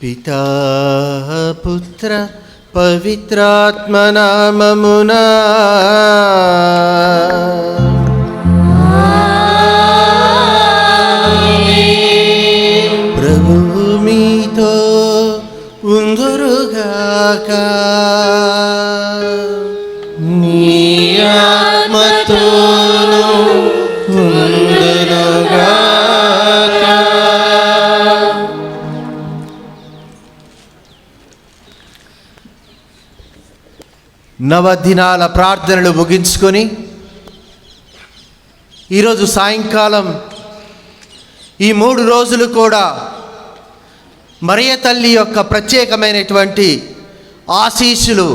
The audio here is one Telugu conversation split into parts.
పితా పుత్ర పవిత్రాత్మ నామమునా ప్రభువు మీతో ఉందురుగాక. నీ ఆత్మతోను ఉందురుగాక. నవదినాల ప్రార్థనలు ముగించుకొని ఈరోజు సాయంకాలం ఈ 3 రోజులు కూడా మరియ తల్లి యొక్క ప్రత్యేకమైనటువంటి ఆశీస్సులు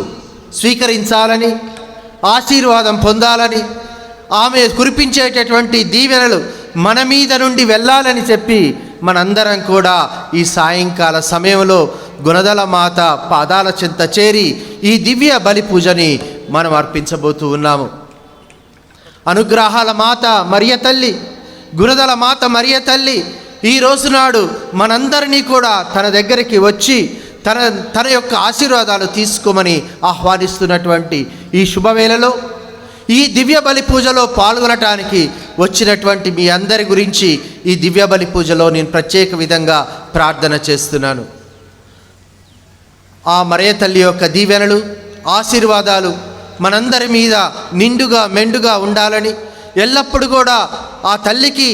స్వీకరించాలని, ఆశీర్వాదం పొందాలని, ఆమె కురిపించేటటువంటి దీవెనలు మన మీద నుండి వెళ్ళాలని చెప్పి మనందరం కూడా ఈ సాయంకాల సమయంలో గుణదల మాత పాదాల చెంత చేరి ఈ దివ్య బలి పూజని మనం అర్పించబోతూ ఉన్నాము. అనుగ్రహాల మాత మరియ తల్లి, గుణదల మాత మరియ తల్లి ఈ రోజు నాడు మనందరినీ కూడా తన దగ్గరికి వచ్చి తన యొక్క ఆశీర్వాదాలు తీసుకోమని ఆహ్వానిస్తున్నటువంటి ఈ శుభవేళలో ఈ దివ్య బలి పూజలో పాల్గొనటానికి వచ్చినటువంటి మీ అందరి గురించి ఈ దివ్య బలి పూజలో నేను ప్రత్యేక విధంగా ప్రార్థన చేస్తున్నాను. ఆ మరియ తల్లి యొక్క దీవెనలు, ఆశీర్వాదాలు మనందరి మీద నిండుగా మెండుగా ఉండాలని, ఎల్లప్పుడూ కూడా ఆ తల్లికి,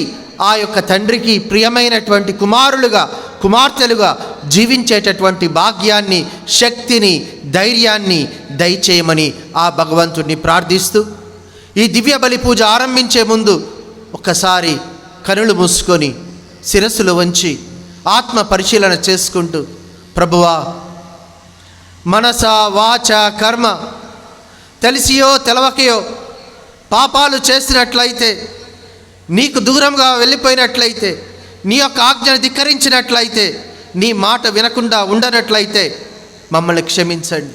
ఆ యొక్క తండ్రికి ప్రియమైనటువంటి కుమారులుగా, కుమార్తెలుగా జీవించేటటువంటి భాగ్యాన్ని, శక్తిని, ధైర్యాన్ని దయచేయమని ఆ భగవంతుడిని ప్రార్థిస్తూ ఈ దివ్య బలి పూజ ఆరంభించే ముందు ఒక్కసారి కనులు మూసుకొని శిరస్సులు వంచి ఆత్మ పరిశీలన చేసుకుంటూ, ప్రభువా, మనస వాచ కర్మ తెలిసియో తెలవకయో పాపాలు చేసినట్లయితే, నీకు దూరంగా వెళ్ళిపోయినట్లయితే, నీ యొక్క ఆజ్ఞను ధిక్కరించినట్లయితే, నీ మాట వినకుండా ఉండనట్లయితే మమ్మల్ని క్షమించండి.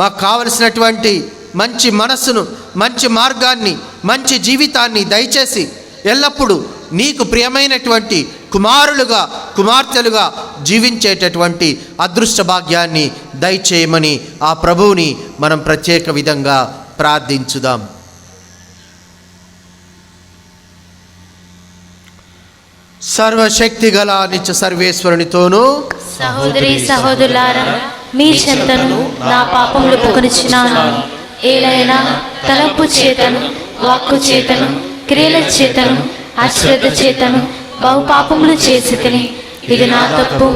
మాకు కావలసినటువంటి మంచి మనస్సును, మంచి మార్గాన్ని, మంచి జీవితాన్ని దయచేసి ఎల్లప్పుడూ నీకు ప్రియమైనటువంటి కుమారులుగా, కుమార్తెలుగా జీవించేటటువంటి అదృష్ట భాగ్యాన్ని దయచేయమని ఆ ప్రభువుని మనం ప్రత్యేక విధంగా ప్రార్థించుదాం. సర్వశక్తి గల నిత్య సర్వేశ్వరునితోనూ సహోదరి సహోదరులారా, మీ చెంతను నా పాపములు పొగనిచ్చినాను. ఏలైనా తలంపు చేతను, వాక్కు చేతను, క్రియల చేతను, అశ్రద్ధ చేతను బహుపాపములు చేసి తిని, ఇది నా తప్పు,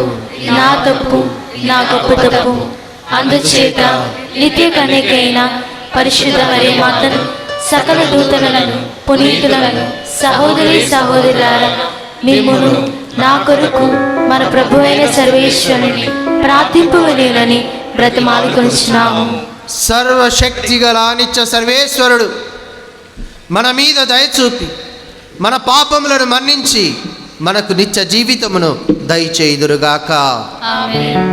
నా తప్పు, నా గొప్ప తప్పు. అందుచేత నిత్య కన్యకైన పరిశుద్ధ మరియ మాతను, సకల దూతలను, పునీతులను, సహోదరి సహోదరులారా, మిమ్మును నా కొరకు మన ప్రభు అయిన సర్వేశ్వరుని ప్రార్థింపవలేనని బ్రతిమాలుకొనిచున్నాము. సర్వశక్తి గల నిత్య సర్వేశ్వరుడు మన మీద దయచూపి మన పాపములను మన్నించి మనకు నిత్య జీవితమును దయచేయుదురుగాక. ఆమేన్.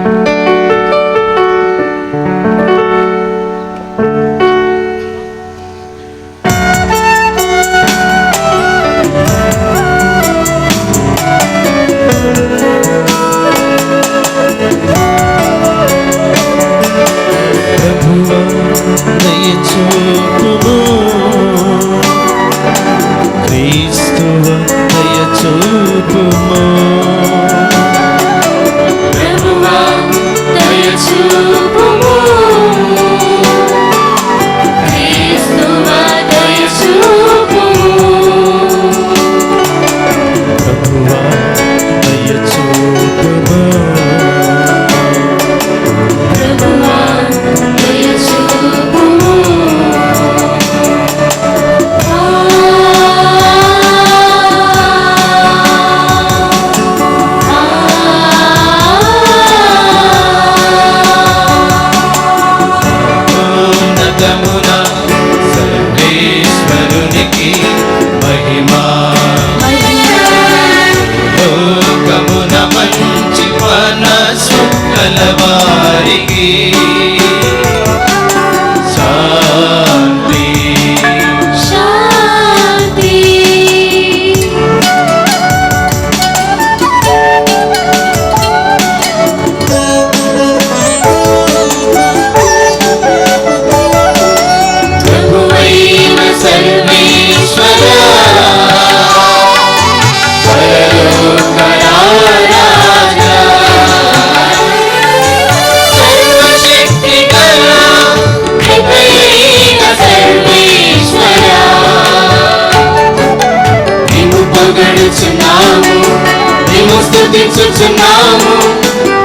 స్తుతించుచున్నాము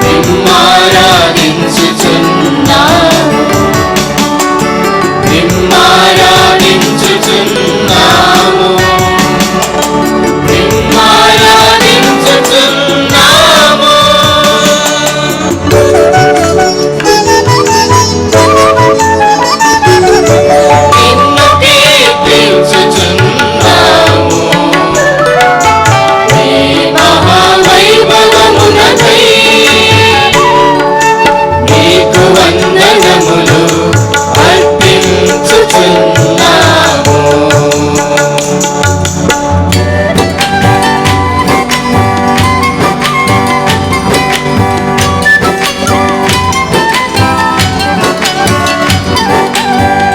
నిమ్మారాధించుచున్నాము నిమ్మారాధించుచున్నాము నిమ్మారాధించుచున్నాము నిన్ను కీర్తించుచున్నాము నీ మహావైభవమునకై నీకు వందనములు అర్పించుచున్నాము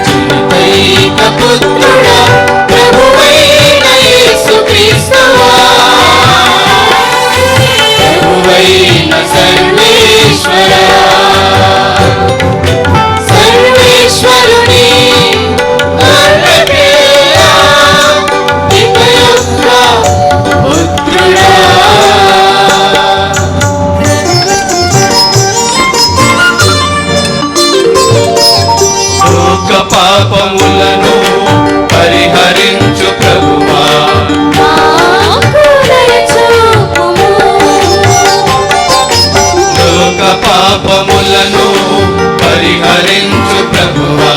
జీవైక పుత్రుడా ప్రభువైన యేసుక్రీస్తువా ప్రభువైన సర్వేశ్వరా సర్వేశ్వరుని గొర్రెపిల్ల ఇక యొక్క పుత్రుడా లోక పాపములను పరిహరించు ప్రభువా లోక పాపములను పరిహరించు ప్రభువా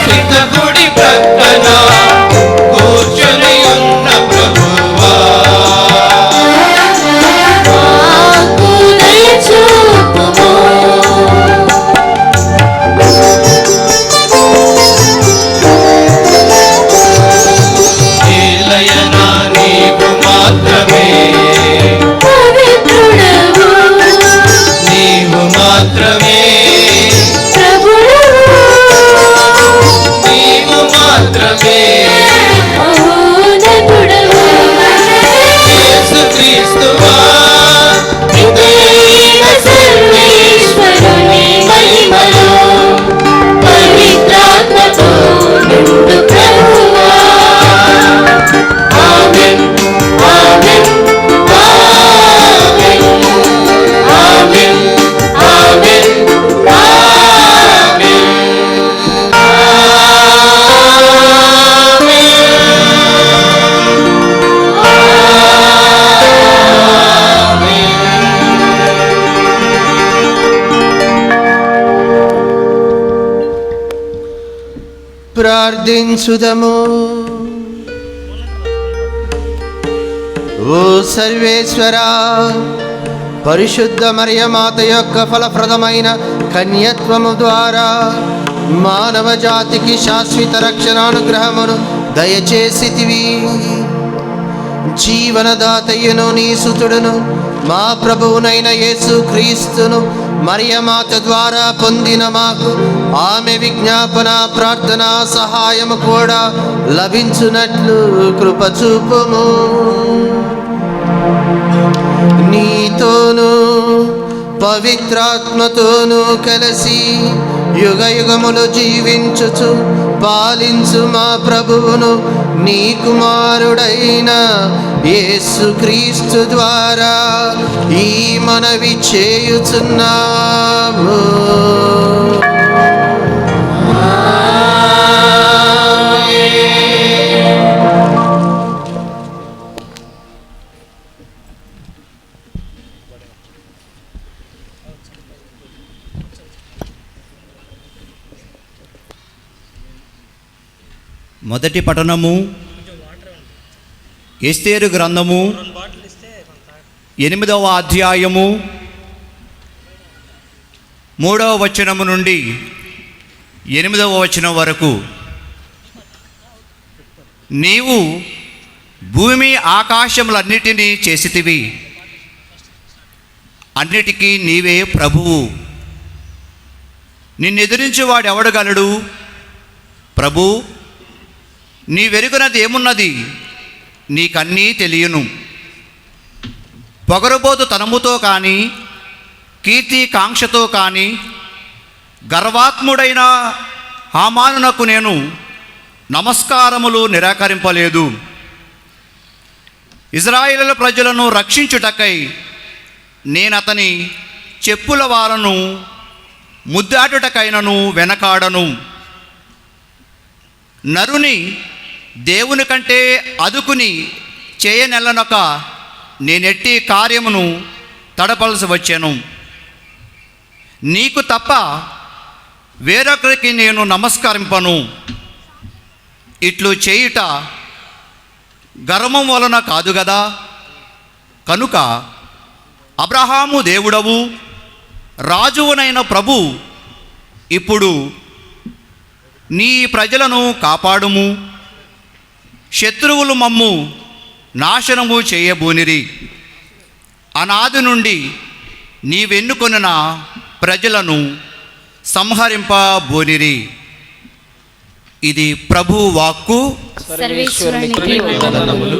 పితకుడి ప్రక్కన కూర్చుని ఉన్న ప్రభువా ఏలయనా నీవు మాత్రమే నీవు మాత్రమే నీవు మాత్రమే యేసుక్రీస్తువా నిత్యమైన సర్వేశ్వరుని మహిమలో పవిత్రాత్మతో నిండు ప్రభువా ఆమేన్ ఆమేన్ ఆమేన్ ఆమేన్ ఆమేన్ ప్రార్థించుదము. ఓ సర్వేశ్వరా, పరిశుద్ధ మరియమాత యొక్క ఫలప్రదమైన కన్యత్వము ద్వారా మానవ జాతికి శాశ్వత రక్షణానుగ్రహమును దయచేసితివి. జీవనదాతయ్యను నీ సుతుడును మా ప్రభువునైన యేసు క్రీస్తును మరియమాత ద్వారా పొందిన మాకు ఆమె విజ్ఞాపన ప్రార్థన సహాయము కూడా లభించునట్లు కృప చూపుము. నీతోనూ పవిత్రాత్మతోనూ కలిసి యుగ యుగములు జీవించుచు పాలించు మా ప్రభువును నీ కుమారుడైన యేసుక్రీస్తు ద్వారా ఈ మనవి చేయుచున్నాము. మొదటి పఠనము ఎస్తేరు గ్రంథము 8వ అధ్యాయము 3వ వచనము నుండి 8వ వచనం వరకు. నీవు భూమి ఆకాశములన్నిటినీ చేసితివి, అన్నిటికీ నీవే ప్రభువు. నిన్నెదిరించి వాడెవడగలడు? ప్రభు, నీ వెరుగునది ఏమున్నది? నీకన్నీ తెలియను. పొగరుబోతు తనముతో కానీ కీర్తి కాంక్షతో కానీ గర్వాత్ముడైన హామానునకు నేను నమస్కారములు నిరాకరింపలేదు. ఇజ్రాయేలు ప్రజలను రక్షించుటకై నేనతని చెప్పుల వారను ముద్దాటుటకైనను వెనకాడను. నరుని దేవుని కంటే అదుకుని చేయనెల్లనొక నేనెట్టి కార్యమును తడపలసి వచ్చాను. నీకు తప్ప వేరొకరికి నేను నమస్కరింపను. ఇట్లు చేయుట గర్వం వలన కాదు గదా. కనుక అబ్రహాము దేవుడవు రాజువునైన ప్రభు, ఇప్పుడు నీ ప్రజలను కాపాడుము. శత్రువులు మమ్ము నాశనము చేయబూనిరి. అనాది నుండి నీవెన్నుకొనిన ప్రజలను సంహరింపబూనిరి. ఇది ప్రభు వాక్కు. సర్వేశ్వరునికి వందనములు.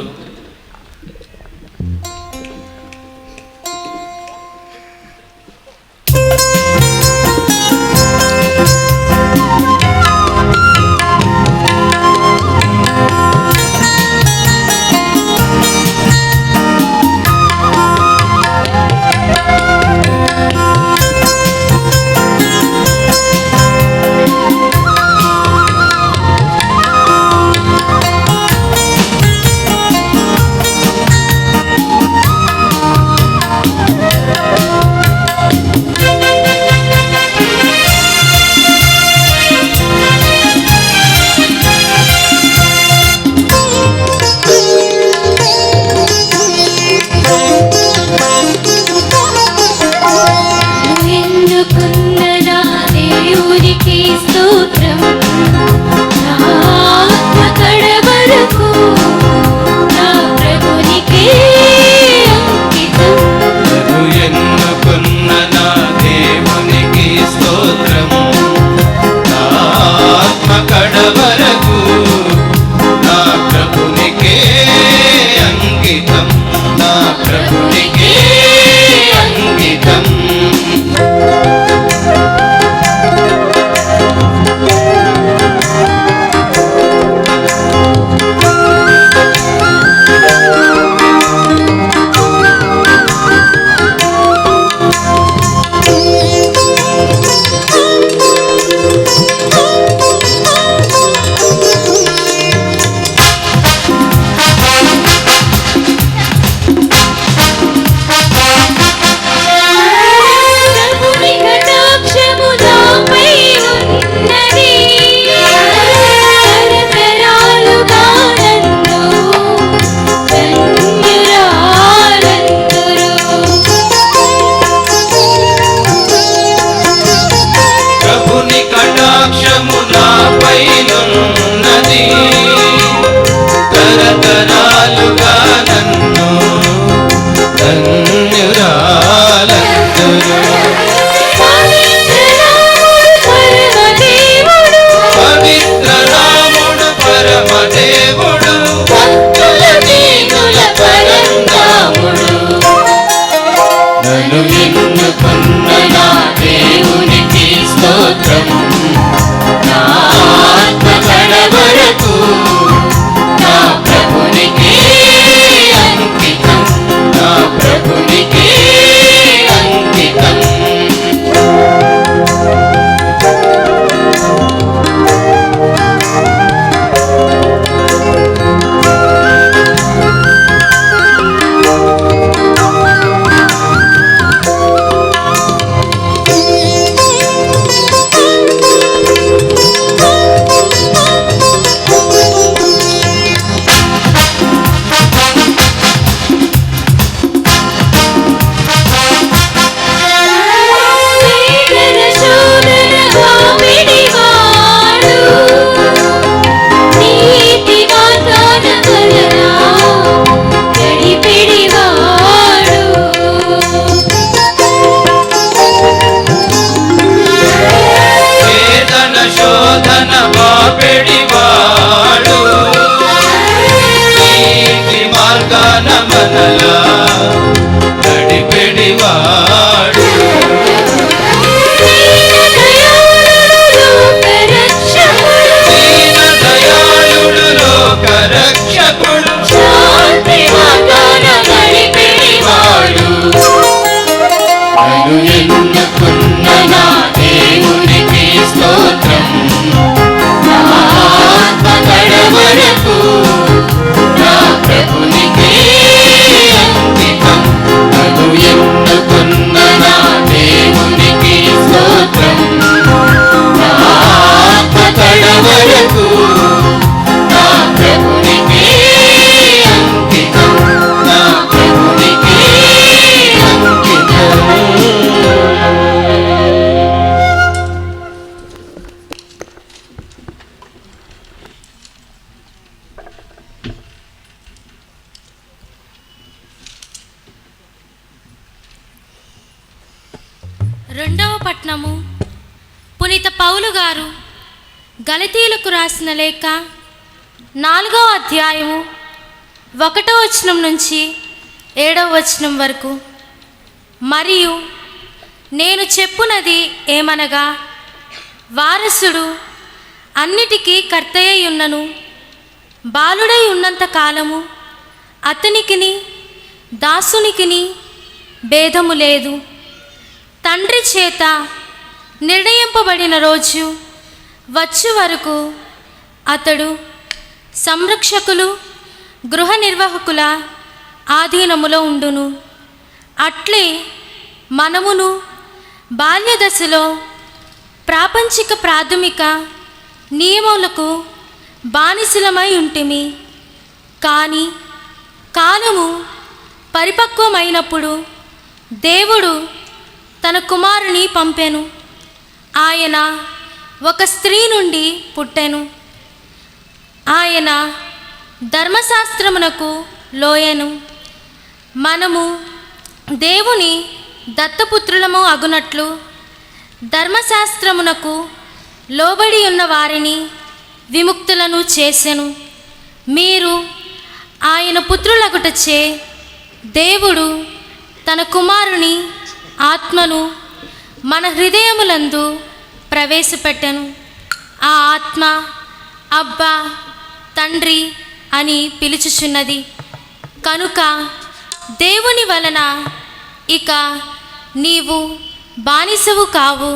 దీన దయాళుడు రెండవ పట్నము. పునీత పౌలు గారు గలతీయులకు రాసిన లేఖ 4వ అధ్యాయము 1వ వచనం నుంచి 7వ వచనం వరకు. మరియు నేను చెప్పునది ఏమనగా, వారసుడు అన్నిటికీ కర్తయ్య ఉన్నను, బాలుడై ఉన్నంత కాలము అతనికిని దాసునికిని భేదము లేదు. తండ్రి చేత నిర్ణయింపబడిన రోజు వచ్చు వరకు అతడు సంరక్షకులు గృహ నిర్వాహకుల ఆధీనములో ఉండును. అట్లే మనమును బాల్యదశలో ప్రాపంచిక ప్రాథమిక నియమములకు బానిసలమై ఉంటిమి. కానీ కాలము పరిపక్వమైనప్పుడు దేవుడు తన కుమారుని పంపెను. ఆయన ఒక స్త్రీ నుండి పుట్టెను. ఆయన ధర్మశాస్త్రమునకు లోయెను. మనము దేవుని దత్తపుత్రులము అగునట్లు ధర్మశాస్త్రమునకు లోబడి ఉన్న వారిని విముక్తులను చేసెను. మీరు ఆయన పుత్రులగుటచే దేవుడు తన కుమారుని ఆత్మను మన హృదయములందు ప్రవేశపెట్టెను. ఆ ఆత్మ అబ్బా తండ్రి అని పిలుచుచున్నది. కనుక దేవుని వలన ఇక నీవు బానిసవు కావు,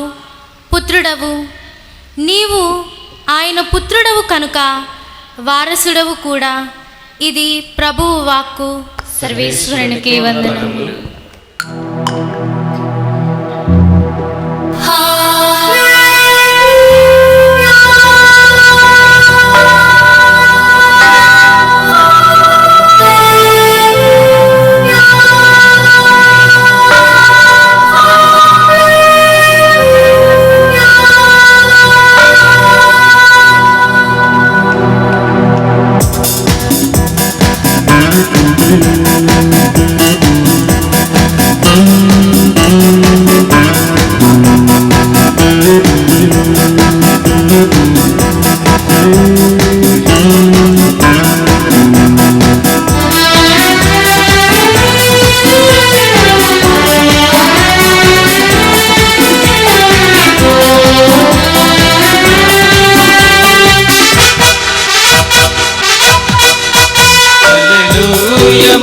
పుత్రుడవు. నీవు ఆయన పుత్రుడవు కనుక వారసుడవు కూడా. ఇది ప్రభువు వాక్కు. సర్వేశ్వరునికి వందనములు.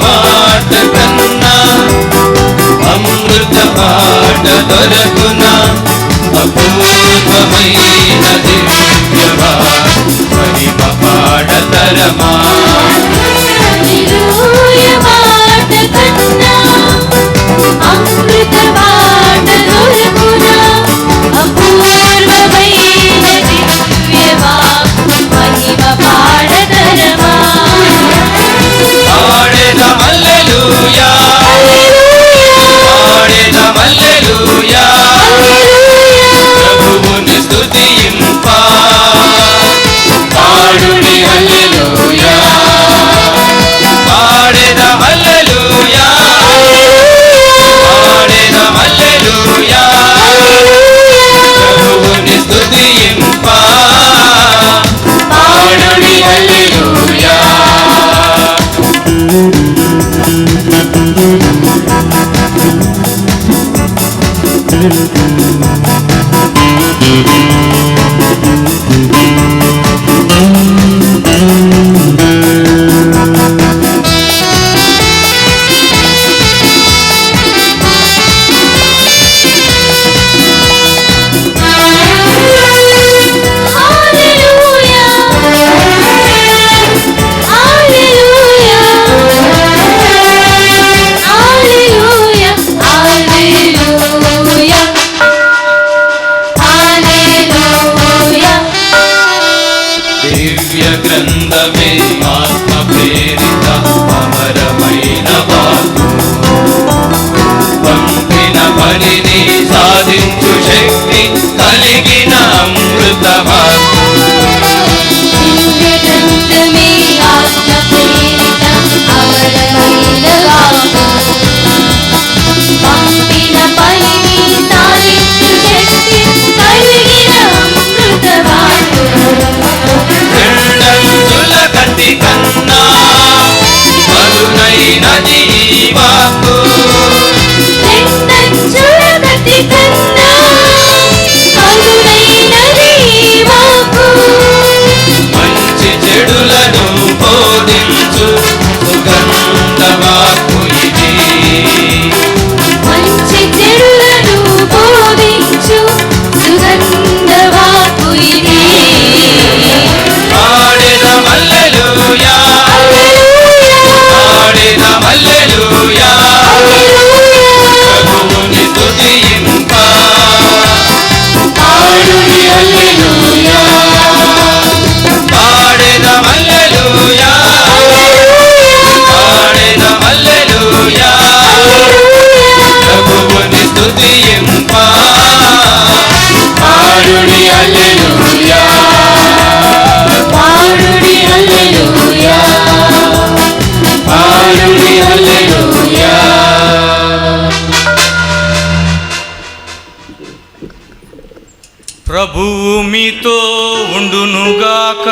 మాట కన్నా అమృత పాట దొరకునా, అపూర్వమైన దివ్యవా మహిమ పాడతరమా. మాట కన్నా అమృత పాట దొరకునా, అపూర్వమైన దివ్యవా మహిమ పాడతరమా. పాడెదం హల్లెలూయా, పాడెదం హల్లెలూయా, ప్రభువుని స్తుతింప పాడుడి హల్లెలూయా. పలికినది ఈ వాక్కు రెండంచుల కత్తి కన్నా పదునైనది ఈ వాక్కు. మంచి చెడులను బోధించు సుగంధ వాక్కు ఇది మంచి చెడులను బోధించు సుగంధ వాక్కు ఇది. పాడెదం హల్లెలూయా పాడెదం హల్లెలూయా ప్రభువుని స్తుతింప పాడుడి హల్లెలూయా పాడెదం హల్లెలూయా పాడెదం హల్లెలూయా ప్రభువుని స్తుతింప పాడుడి హల్లెలూయా పాడుడి హల్లెలూయా పాడుడి హల్లెలూయా. ప్రభువు మీతో ఉండునుగాక.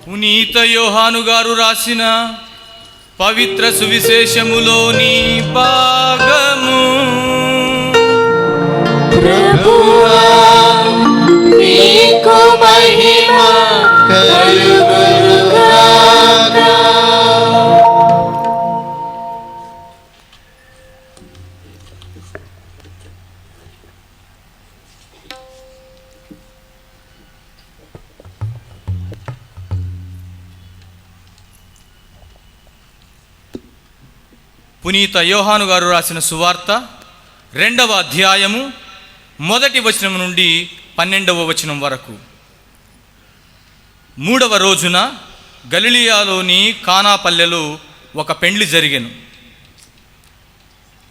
పునీత యోహాను గారు రాసిన పవిత్ర సువిశేషములోని భాగము. ప్రభువా నీకు మహిమ కలుగునుగాక. పునీత యోహాను గారు రాసిన సువార్త 2వ అధ్యాయము 1వ వచనం నుండి 12వ వచనం వరకు. 3వ రోజున గలిలియాలోని కానాపల్లెలో ఒక పెండ్లి జరిగెను.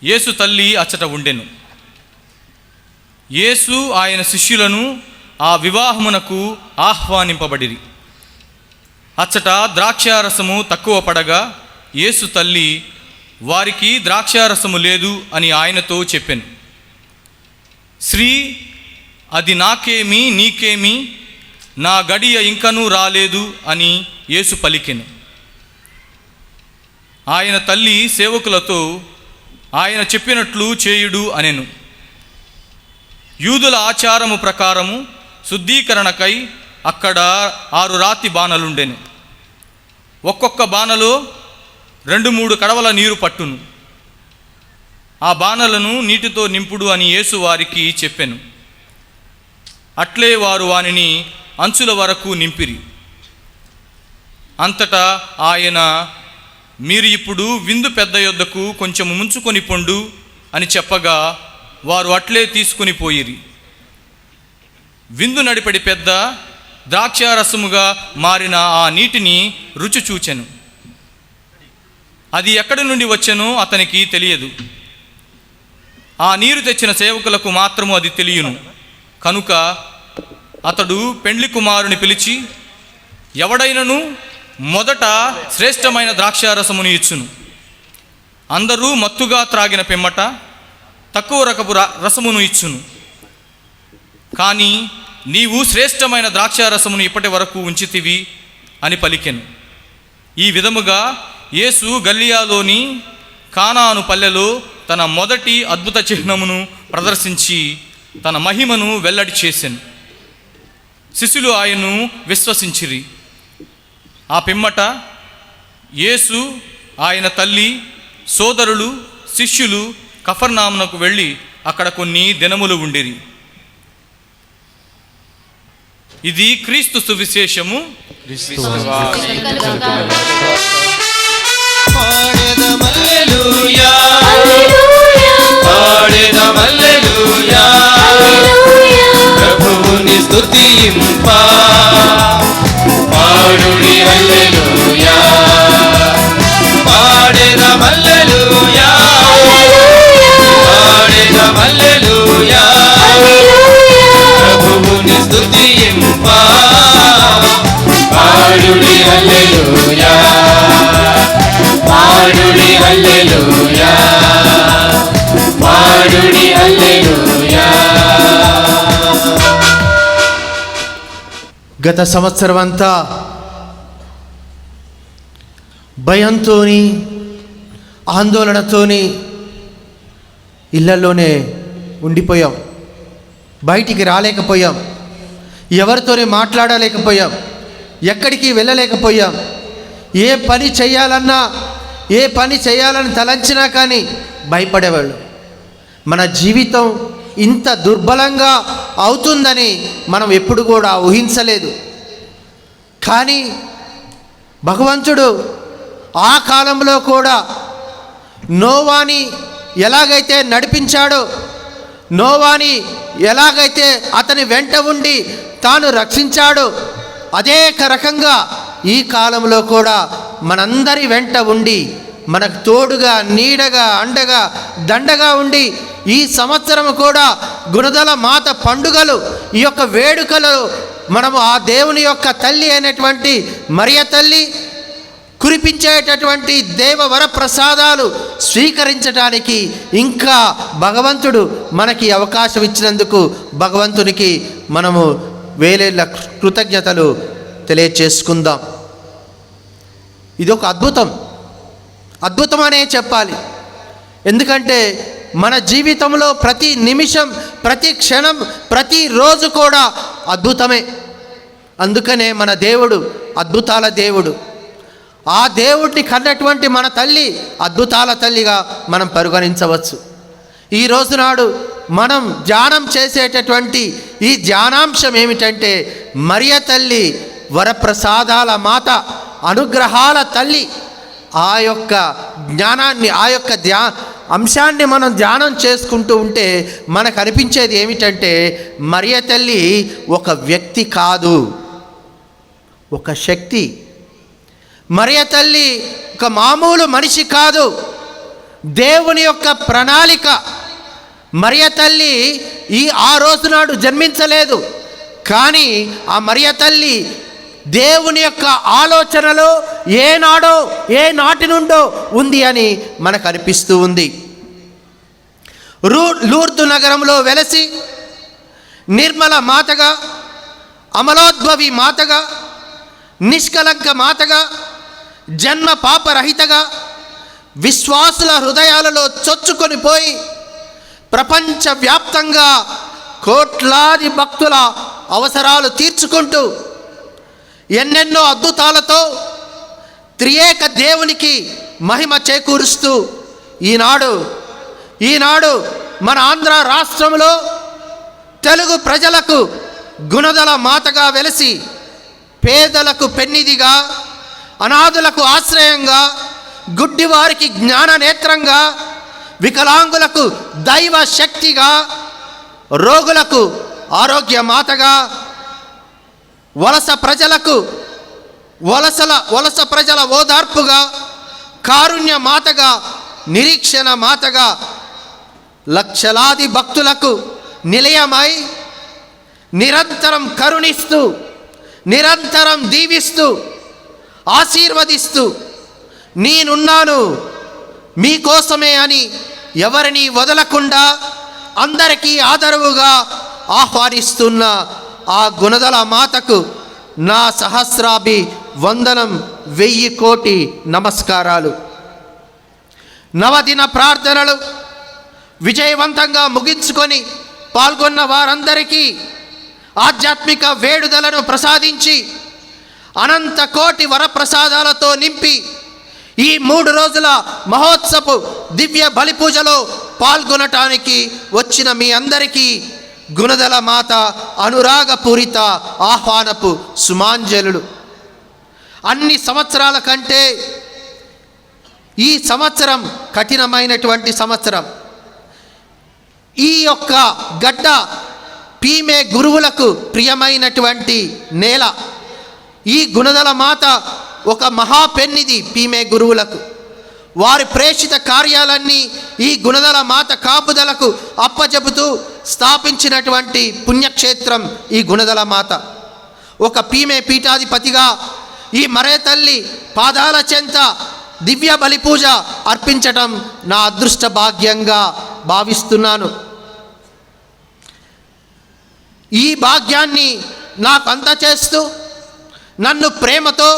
యేసు తల్లి అచ్చట ఉండెను. యేసు ఆయన శిష్యులను ఆ వివాహమునకు ఆహ్వానింపబడిరి. అచ్చట ద్రాక్షారసము తక్కువ పడగా యేసు తల్లి వారికి ద్రాక్షారసము లేదు అని ఆయనతో చెప్పెను. శ్రీ, అది నాకేమి నీకేమి, నా గడియ ఇంకనూ రాలేదు అని యేసు పలికెను. ఆయన తల్లి సేవకులతో ఆయన చెప్పినట్లు చేయుడు అనెను. యూదుల ఆచారము ప్రకారము శుద్ధీకరణకై అక్కడ 6 రాతి బాణలుండెను. ఒక్కొక్క బాణలో 2-3 కడవల నీరు పట్టును. ఆ బాణలను నీటితో నింపుడు అని యేసు వారికి చెప్పెను. అట్లే వారు వానిని అంచుల వరకు నింపిరి. అంతటా ఆయన, మీరు ఇప్పుడు విందు పెద్ద యొద్దకు కొంచెం ముంచుకొని పొండు అని చెప్పగా వారు అట్లే తీసుకుని పోయిరి. విందు నడిపడి పెద్ద ద్రాక్షారసముగా మారిన ఆ నీటిని రుచి చూచెను. అది ఎక్కడి నుండి వచ్చెనో అతనికి తెలియదు. ఆ నీరు తెచ్చిన సేవకులకు మాత్రము అది తెలియను. కనుక అతడు పెండ్లి కుమారుని పిలిచి, ఎవడైనను మొదట శ్రేష్టమైన ద్రాక్షారసమును ఇచ్చును. అందరూ మత్తుగా త్రాగిన పిమ్మట తక్కువ రకపు రసమును ఇచ్చును. కానీ నీవు శ్రేష్టమైన ద్రాక్షారసమును ఇప్పటి వరకు ఉంచితివి అని పలికెను. ఈ విధముగా యేసు గలిలియాలోని కానాను పల్లెలో తన మొదటి అద్భుత చిహ్నమును ప్రదర్శించి తన మహిమను వెల్లడి చేసెను. శిష్యులు ఆయన్ను విశ్వసించిరి. ఆ పిమ్మట యేసు, ఆయన తల్లి, సోదరులు, శిష్యులు కఫర్నామునకు వెళ్ళి అక్కడ కొన్ని దినములు ఉండిరి. ఇది క్రీస్తు సువిశేషము. పాడెదం హల్లెలూయా హల్లెలూయా పాడెదం హల్లెలూయా హల్లెలూయా ప్రభువుని స్తుతింప పాడుడి హల్లెలూయా పాడెదం హల్లెలూయా పాడెదం హల్లెలూయా ప్రభువుని స్తుతింప పాడుడి హల్లెలూయా పాడుడి హల్లెలూయా పాడుడి హల్లెలూయా గత సంవత్సరం అంతా భయంతోని ఆందోళనతోని ఇళ్లలోనే ఉండిపోయాం, బయటికి రాలేకపోయాం, ఎవరితోనే మాట్లాడలేకపోయాం, ఎక్కడికి వెళ్ళలేకపోయాం. ఏ పని చేయాలన్నా, ఏ పని చేయాలని తలంచినా కానీ భయపడేవాళ్ళు. మన జీవితం ఇంత దుర్బలంగా అవుతుందని మనం ఎప్పుడు కూడా ఊహించలేదు. కానీ భగవంతుడు ఆ కాలంలో కూడా నోవాని ఎలాగైతే నడిపించాడో, నోవాని ఎలాగైతే అతని వెంట ఉండి తాను రక్షించాడో, అదే రకంగా ఈ కాలంలో కూడా మనందరి వెంట ఉండి మనకు తోడుగా, నీడగా, అండగా, దండగా ఉండి ఈ సంవత్సరం కూడా గుణదల మాత పండుగలు, ఈ యొక్క వేడుకలు మనము ఆ దేవుని యొక్క తల్లి అయినటువంటి మరియ తల్లి కురిపించేటటువంటి దేవ వరప్రసాదాలు స్వీకరించడానికి ఇంకా భగవంతుడు మనకి అవకాశం ఇచ్చినందుకు భగవంతునికి మనము వేలేళ్ళ కృతజ్ఞతలు తెలియచేసుకుందాం. ఇదొక అద్భుతం అనే చెప్పాలి. ఎందుకంటే మన జీవితంలో ప్రతి నిమిషం, ప్రతి క్షణం, ప్రతిరోజు కూడా అద్భుతమే. అందుకనే మన దేవుడు అద్భుతాల దేవుడు. ఆ దేవుడిని కన్నటువంటి మన తల్లి అద్భుతాల తల్లిగా మనం పరిగణించవచ్చు. ఈ రోజు నాడు మనం ధ్యానం చేసేటటువంటి ఈ ధ్యానాంశం ఏమిటంటే మరియ తల్లి వరప్రసాదాల మాత, అనుగ్రహాల తల్లి. ఆ యొక్క జ్ఞానాన్ని, ఆ యొక్క అంశాన్ని మనం ధ్యానం చేసుకుంటూ ఉంటే మనకు అనిపించేది ఏమిటంటే మరియ తల్లి ఒక వ్యక్తి కాదు, ఒక శక్తి. మరియ తల్లి ఒక మామూలు మనిషి కాదు, దేవుని యొక్క ప్రణాళిక. మరియ తల్లి ఆ రోజు నాడు జన్మించలేదు, కానీ ఆ మరియ తల్లి దేవుని యొక్క ఆలోచనలో ఏనాడో, ఏ నాటి నుండో ఉంది అని మనకు అనిపిస్తూ ఉంది. లూర్దు నగరంలో వెలసి నిర్మల మాతగా, అమలోద్భవి మాతగా, నిష్కలంక మాతగా, జన్మ పాపరహితగా విశ్వాసుల హృదయాలలో చొచ్చుకొని పోయి ప్రపంచవ్యాప్తంగా కోట్లాది భక్తుల అవసరాలు తీర్చుకుంటూ ఎన్నెన్నో అద్భుతాలతో త్రియేక దేవునికి మహిమ చేకూరుస్తూ ఈనాడు మన ఆంధ్ర రాష్ట్రంలో తెలుగు ప్రజలకు గుణదల మాతగా వెలసి పేదలకు పెన్నిదిగా, అనాథులకు ఆశ్రయంగా, గుడ్డివారికి జ్ఞాన నేత్రంగా, వికలాంగులకు దైవ శక్తిగా, రోగులకు ఆరోగ్య మాతగా, వలస ప్రజల ఓదార్పుగా, కారుణ్య మాతగా, నిరీక్షణ మాతగా, లక్షలాది భక్తులకు నిలయమై నిరంతరం కరుణిస్తూ, నిరంతరం దీవిస్తూ, ఆశీర్వదిస్తూ నేనున్నాను మీకోసమే అని ఎవరిని వదలకుండా అందరికీ ఆదరవుగా ఆహ్వానిస్తున్న ఆ గుణదల మాతకు నా సహస్రాభి వందనం, 1000 కోటి నమస్కారాలు. నవదిన ప్రార్థనలు విజయవంతంగా ముగించుకొని పాల్గొన్న వారందరికీ ఆధ్యాత్మిక వేడుదలను ప్రసాదించి అనంత కోటి వరప్రసాదాలతో నింపి ఈ 3 రోజుల మహోత్సపు దివ్య బలిపూజలో పాల్గొనటానికి వచ్చిన మీ అందరికీ గుణదల మాత అనురాగపూరిత ఆహ్వానపు సుమాంజలులు. అన్ని సంవత్సరాల కంటే ఈ సంవత్సరం కఠినమైనటువంటి సంవత్సరం. ఈ యొక్క గడ్డ పీమే గురువులకు ప్రియమైనటువంటి నేల. ఈ గుణదల మాత ఒక మహాపెన్నిది పీమే గురువులకు. వారి ప్రేషిత కార్యాలన్నీ ఈ గుణదల మాత కాపుదలకు అప్పచెబుతూ స్థాపించినటువంటి పుణ్యక్షేత్రం ఈ గుణదల మాత. ఒక పీమే పీఠాధిపతిగా ఈ మరే తల్లి పాదాల చెంత దివ్య బలిపూజ అర్పించటం నా అదృష్ట భాగ్యంగా భావిస్తున్నాను. ఈ భాగ్యాన్ని నాకు అందచేస్తూ నన్ను ప్రేమతో,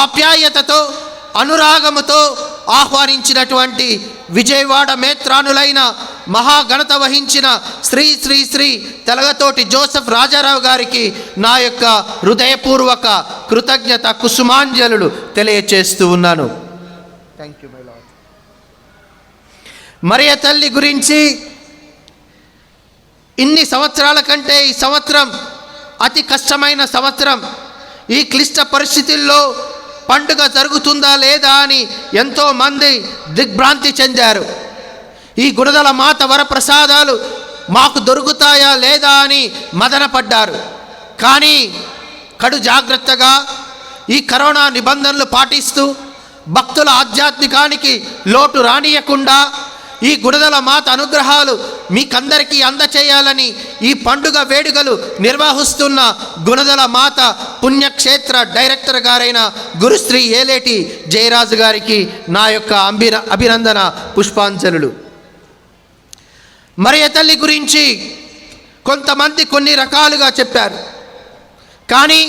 ఆప్యాయతతో, అనురాగముతో ఆహ్వానించినటువంటి విజయవాడ మేత్రానులైన మహాఘనత వహించిన శ్రీ శ్రీ శ్రీ తెలగతోటి జోసెఫ్ రాజారావు గారికి నా యొక్క హృదయపూర్వక కృతజ్ఞత కుసుమాంజలులు తెలియచేస్తూ ఉన్నాను. Thank you my lord. మరియ తల్లి గురించి ఇన్ని సంవత్సరాల కంటే ఈ సంవత్సరం అతి కష్టమైన సంవత్సరం. ఈ క్లిష్ట పరిస్థితుల్లో పండుగ జరుగుతుందా లేదా అని ఎంతోమంది దిగ్భ్రాంతి చెందారు. ఈ గుణదల మాత వరప్రసాదాలు మాకు దొరుకుతాయా లేదా అని మదనపడ్డారు. కానీ కడు జాగ్రత్తగా ఈ కరోనా నిబంధనలు పాటిస్తూ భక్తుల ఆధ్యాత్మికానికి లోటు రానియకుండా ఈ గుణదల మాత అనుగ్రహాలు మీకందరికీ అందచేయాలని ఈ పండుగ వేడుకలు నిర్వహిస్తున్న గుణదల మాత పుణ్యక్షేత్ర డైరెక్టర్ గారైన గురుశ్రీ ఏలేటి జయరాజు గారికి నా యొక్క అభినందన పుష్పాంజలులు. మరియ తల్లి గురించి కొంతమంది కొన్ని రకాలుగా చెప్పారు. కానీ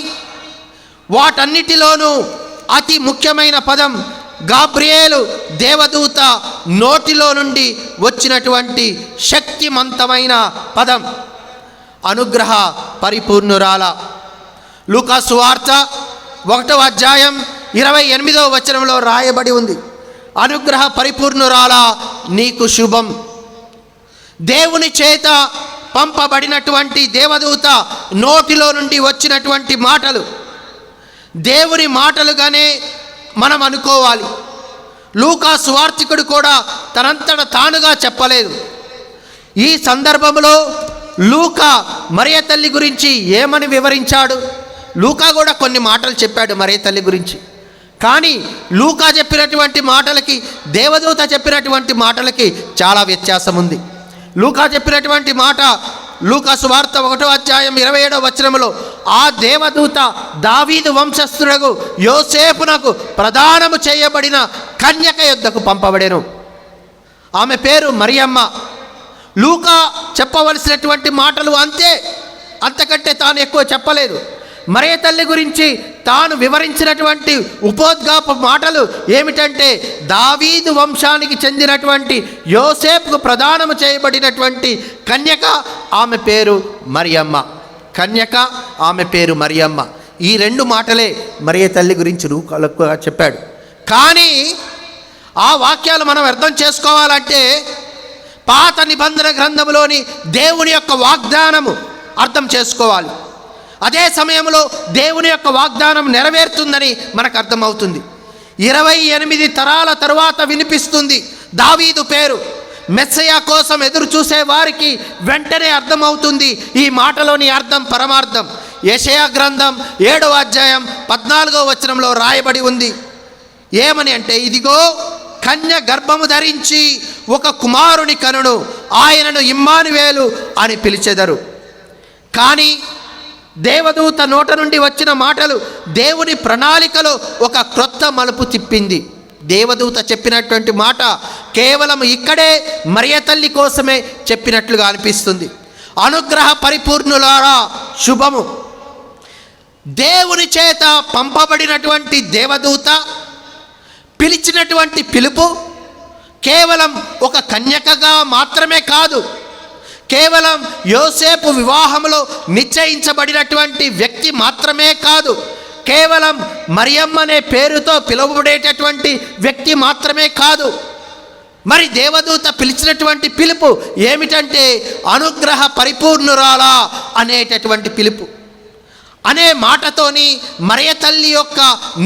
వాటన్నిటిలోనూ అతి ముఖ్యమైన పదం గాబ్రియేలు దేవదూత నోటిలో నుండి వచ్చినటువంటి శక్తిమంతమైన పదం అనుగ్రహ పరిపూర్ణురాల. లూకా సువార్త 1వ అధ్యాయం 28వ వచనంలో రాయబడి ఉంది, అనుగ్రహ పరిపూర్ణురాల నీకు శుభం. దేవుని చేత పంపబడినటువంటి దేవదూత నోటిలో నుండి వచ్చినటువంటి మాటలు దేవుని మాటలుగానే మనం అనుకోవాలి. లూకా సువార్తికుడు కూడా తనంతట తానుగా చెప్పలేదు. ఈ సందర్భంలో లూకా మరియ తల్లి గురించి ఏమని వివరించాడు? లూకా కూడా కొన్ని మాటలు చెప్పాడు మరియ తల్లి గురించి. కానీ లూకా చెప్పినటువంటి మాటలకి దేవదూత చెప్పినటువంటి మాటలకి చాలా వ్యత్యాసం ఉంది. లూకా చెప్పినటువంటి మాట లూకా సువార్త 1వ అధ్యాయం 27వ వచనంలో ఆ దేవదూత దావీదు వంశస్థుడగు యోసేపునకు ప్రదానము చేయబడిన కన్యక యొద్దకు పంపబడెను. ఆమె పేరు మరియమ్మ. లూకా చెప్పవలసినటువంటి మాటలు అంతే, అంతకంటే తాను ఎక్కువ చెప్పలేదు. మరియ తల్లి గురించి తాను వివరించినటువంటి ఉపోద్ఘాత మాటలు ఏమిటంటే దావీదు వంశానికి చెందినటువంటి యోసేపుకు ప్రదానము చేయబడినటువంటి కన్యక, ఆమె పేరు మరియమ్మ. కన్యక, ఆమె పేరు మరియమ్మ. ఈ 2 మాటలే మరియ తల్లి గురించి లూకా చెప్పాడు. కానీ ఆ వాక్యాలు మనం అర్థం చేసుకోవాలంటే పాత నిబంధన గ్రంథంలోని దేవుని యొక్క వాగ్దానము అర్థం చేసుకోవాలి. అదే సమయంలో దేవుని యొక్క వాగ్దానం నెరవేరుతుందని మనకు అర్థమవుతుంది. 28 తరాల తరువాత వినిపిస్తుంది దావీదు పేరు. మెస్సయ కోసం ఎదురు చూసే వారికి వెంటనే అర్థమవుతుంది ఈ మాటలోని అర్థం, పరమార్థం. యెషయా గ్రంథం 7వ అధ్యాయం 14వ వచనంలో రాయబడి ఉంది. ఏమని అంటే, ఇదిగో కన్య గర్భము ధరించి ఒక కుమారుని కనును, ఆయనను ఇమ్మానువేలు అని పిలిచెదరు. కానీ దేవదూత నోట నుండి వచ్చిన మాటలు దేవుని ప్రణాళికలో ఒక క్రొత్త మలుపు తిప్పింది. దేవదూత చెప్పినటువంటి మాట కేవలం ఇక్కడే మరియ తల్లి కోసమే చెప్పినట్లుగా అనిపిస్తుంది. అనుగ్రహ పరిపూర్ణులారా శుభము. దేవుని చేత పంపబడినటువంటి దేవదూత పిలిచినటువంటి పిలుపు కేవలం ఒక కన్యకగా మాత్రమే కాదు, కేవలం యోసేపు వివాహంలో నిశ్చయించబడినటువంటి వ్యక్తి మాత్రమే కాదు, కేవలం మరియమ్మ అనే పేరుతో పిలువబడేటటువంటి వ్యక్తి మాత్రమే కాదు. మరి దేవదూత పిలిచినటువంటి పిలుపు ఏమిటంటే అనుగ్రహ పరిపూర్ణురాలా అనేటటువంటి పిలుపు. అనే మాటతోని మరియ తల్లి యొక్క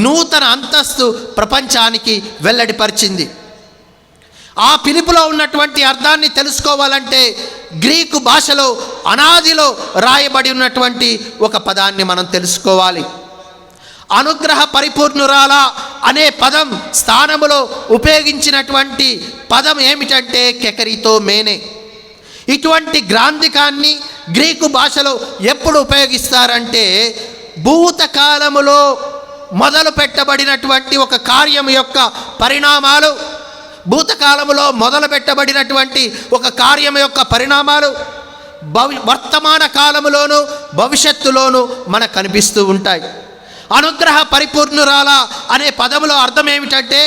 నూతన అంతస్తు ప్రపంచానికి వెల్లడిపరిచింది. ఆ పిలుపులో ఉన్నటువంటి అర్థాన్ని తెలుసుకోవాలంటే గ్రీకు భాషలో అనాదిలో రాయబడి ఉన్నటువంటి ఒక పదాన్ని మనం తెలుసుకోవాలి. అనుగ్రహ పరిపూర్ణురాల అనే పదం స్థానములో ఉపయోగించినటువంటి పదం ఏమిటంటే కెకరితో మేనే. ఇటువంటి గ్రాంధికాన్ని గ్రీకు భాషలో ఎప్పుడు ఉపయోగిస్తారంటే భూతకాలములో మొదలు పెట్టబడినటువంటి ఒక కార్యం యొక్క పరిణామాలు, భూతకాలములో మొదలు పెట్టబడినటువంటి ఒక కార్యం యొక్క పరిణామాలు వర్తమాన కాలములోను భవిష్యత్తులోను మనకు కనిపిస్తూ ఉంటాయి. అనుగ్రహ పరిపూర్ణురాల అనే పదములో అర్థం ఏమిటంటే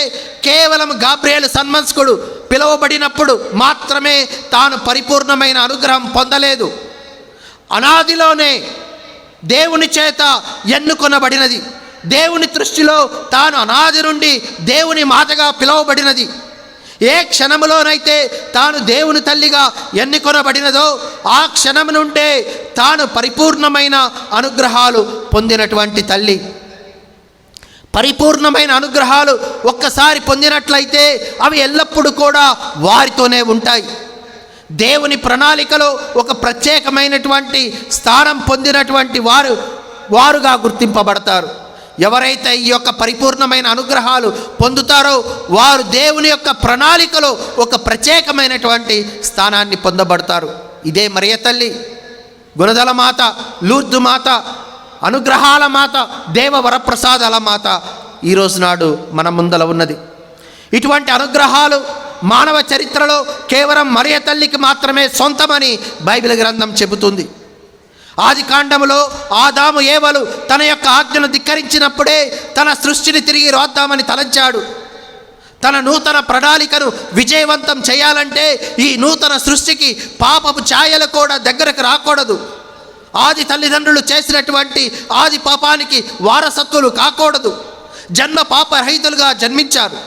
కేవలం గాబ్రియేలు సన్మంస్కుడు పిలువబడినప్పుడు మాత్రమే తాను పరిపూర్ణమైన అనుగ్రహం పొందలేదు. అనాదిలోనే దేవుని చేత ఎన్నుకొనబడినది. దేవుని దృష్టిలో తాను అనాది నుండి దేవుని మాతగా పిలువబడినది. ఏ క్షణములోనైతే తాను దేవుని తల్లిగా ఎన్నుకొనబడినదో ఆ క్షణం నుండే తాను పరిపూర్ణమైన అనుగ్రహాలు పొందినటువంటి తల్లి. పరిపూర్ణమైన అనుగ్రహాలు ఒక్కసారి పొందినట్లయితే అవి ఎల్లప్పుడూ కూడా వారితోనే ఉంటాయి. దేవుని ప్రణాళికలో ఒక ప్రత్యేకమైనటువంటి స్థానం పొందినటువంటి వారుగా గుర్తింపబడతారు. ఎవరైతే ఈ యొక్క పరిపూర్ణమైన అనుగ్రహాలు పొందుతారో వారు దేవుని యొక్క ప్రణాళికలో ఒక ప్రత్యేకమైనటువంటి స్థానాన్ని పొందబడతారు. ఇదే మరియ తల్లి, గుణదల మాత, లూర్దు మాత, అనుగ్రహాల మాత, దేవ వరప్రసాదాల మాత ఈరోజు నాడు మన ముందల ఉన్నది. ఇటువంటి అనుగ్రహాలు మానవ చరిత్రలో కేవలం మరియ తల్లికి మాత్రమే సొంతమని బైబిల్ గ్రంథం చెబుతుంది. ఆది కాండములో ఆదాము ఏవలు తన యొక్క ఆజ్ఞను ధిక్కరించినప్పుడే తన సృష్టిని తిరిగి రాద్దామని తలంచాడు. తన నూతన ప్రణాళికను విజయవంతం చేయాలంటే ఈ నూతన సృష్టికి పాపపు ఛాయలు కూడా దగ్గరకు రాకూడదు. ఆది తల్లిదండ్రులు చేసినటువంటి ఆది పాపానికి వారసత్వులు కాకూడదు. జన్మ పాపరహితులుగా జన్మించారు.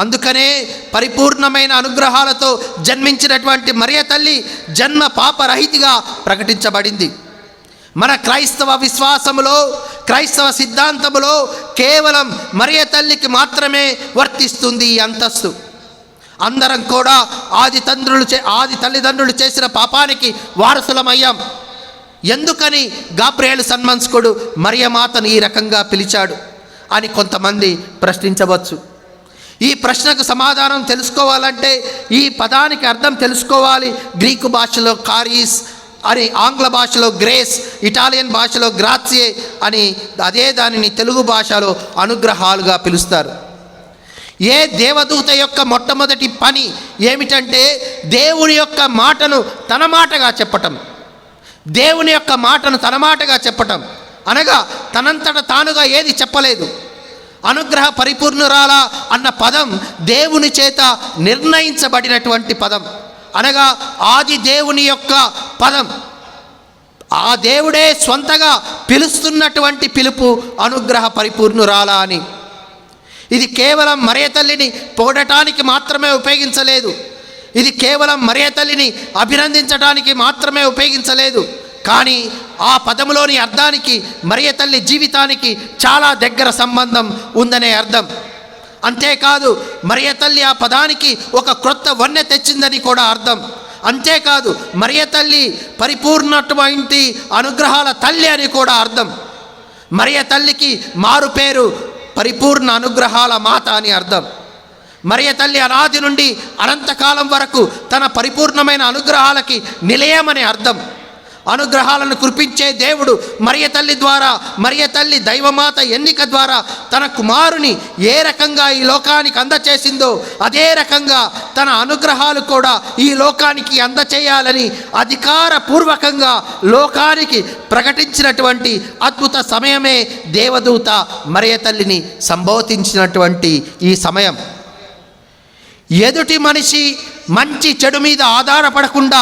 అందుకనే పరిపూర్ణమైన అనుగ్రహాలతో జన్మించినటువంటి మరియ తల్లి జన్మ పాపరహితిగా ప్రకటించబడింది. మన క్రైస్తవ విశ్వాసములో, క్రైస్తవ సిద్ధాంతములో కేవలం మరియ తల్లికి మాత్రమే వర్తిస్తుంది ఈ అంతస్తు. అందరం కూడా ఆది తల్లిదండ్రులు చేసిన పాపానికి వారసులమయ్యాం. ఎందుకని గాబ్రియేలు సన్మంస్కుడు మరియమాతను ఈ రకంగా పిలిచాడు అని కొంతమంది ప్రశ్నించవచ్చు. ఈ ప్రశ్నకు సమాధానం తెలుసుకోవాలంటే ఈ పదానికి అర్థం తెలుసుకోవాలి. గ్రీకు భాషలో కారీస్ అని, ఆంగ్ల భాషలో గ్రేస్, ఇటాలియన్ భాషలో గ్రాత్సియే అని, అదే దానిని తెలుగు భాషలో అనుగ్రహాలుగా పిలుస్తారు. ఏ దేవదూత యొక్క మొట్టమొదటి పని ఏమిటంటే దేవుని యొక్క మాటను తన మాటగా చెప్పటం. దేవుని యొక్క మాటను తన మాటగా చెప్పటం అనగా తనంతట తానుగా ఏది చెప్పలేదు. అనుగ్రహ పరిపూర్ణురాల అన్న పదం దేవుని చేత నిర్ణయించబడినటువంటి పదం, అనగా ఆది దేవుని యొక్క పదం. ఆ దేవుడే స్వంతగా పిలుస్తున్నటువంటి పిలుపు అనుగ్రహ పరిపూర్ణురాల అని. ఇది కేవలం మరియ తల్లిని పొగడటానికి మాత్రమే ఉపయోగించలేదు. ఇది కేవలం మరియ తల్లిని అభినందించడానికి మాత్రమే ఉపయోగించలేదు. కానీ ఆ పదములోని అర్థానికి మరియ తల్లి జీవితానికి చాలా దగ్గర సంబంధం ఉందనే అర్థం. అంతేకాదు మరియ తల్లి ఆ పదానికి ఒక క్రొత్త వన్నె తెచ్చిందని కూడా అర్థం. అంతేకాదు మరియ తల్లి పరిపూర్ణటువంటి అనుగ్రహాల తల్లి అని కూడా అర్థం. మరియ తల్లికి మారు పేరు పరిపూర్ణ అనుగ్రహాల మాత అని అర్థం. మరియ తల్లి అనాది నుండి అనంతకాలం వరకు తన పరిపూర్ణమైన అనుగ్రహాలకి నిలయమని అర్థం. అనుగ్రహాలను కురిపించే దేవుడు మరియ తల్లి ద్వారా, మరియ తల్లి దైవమాత ఎన్నిక ద్వారా తన కుమారుని ఏ రకంగా ఈ లోకానికి అందచేసిందో అదే రకంగా తన అనుగ్రహాలు కూడా ఈ లోకానికి అందచేయాలని అధికారపూర్వకంగా లోకానికి ప్రకటించినటువంటి అద్భుత సమయమే దేవదూత మరియ తల్లిని సంబోధించినటువంటి ఈ సమయం. ఎదుటి మనిషి మంచి చెడు మీద ఆధారపడకుండా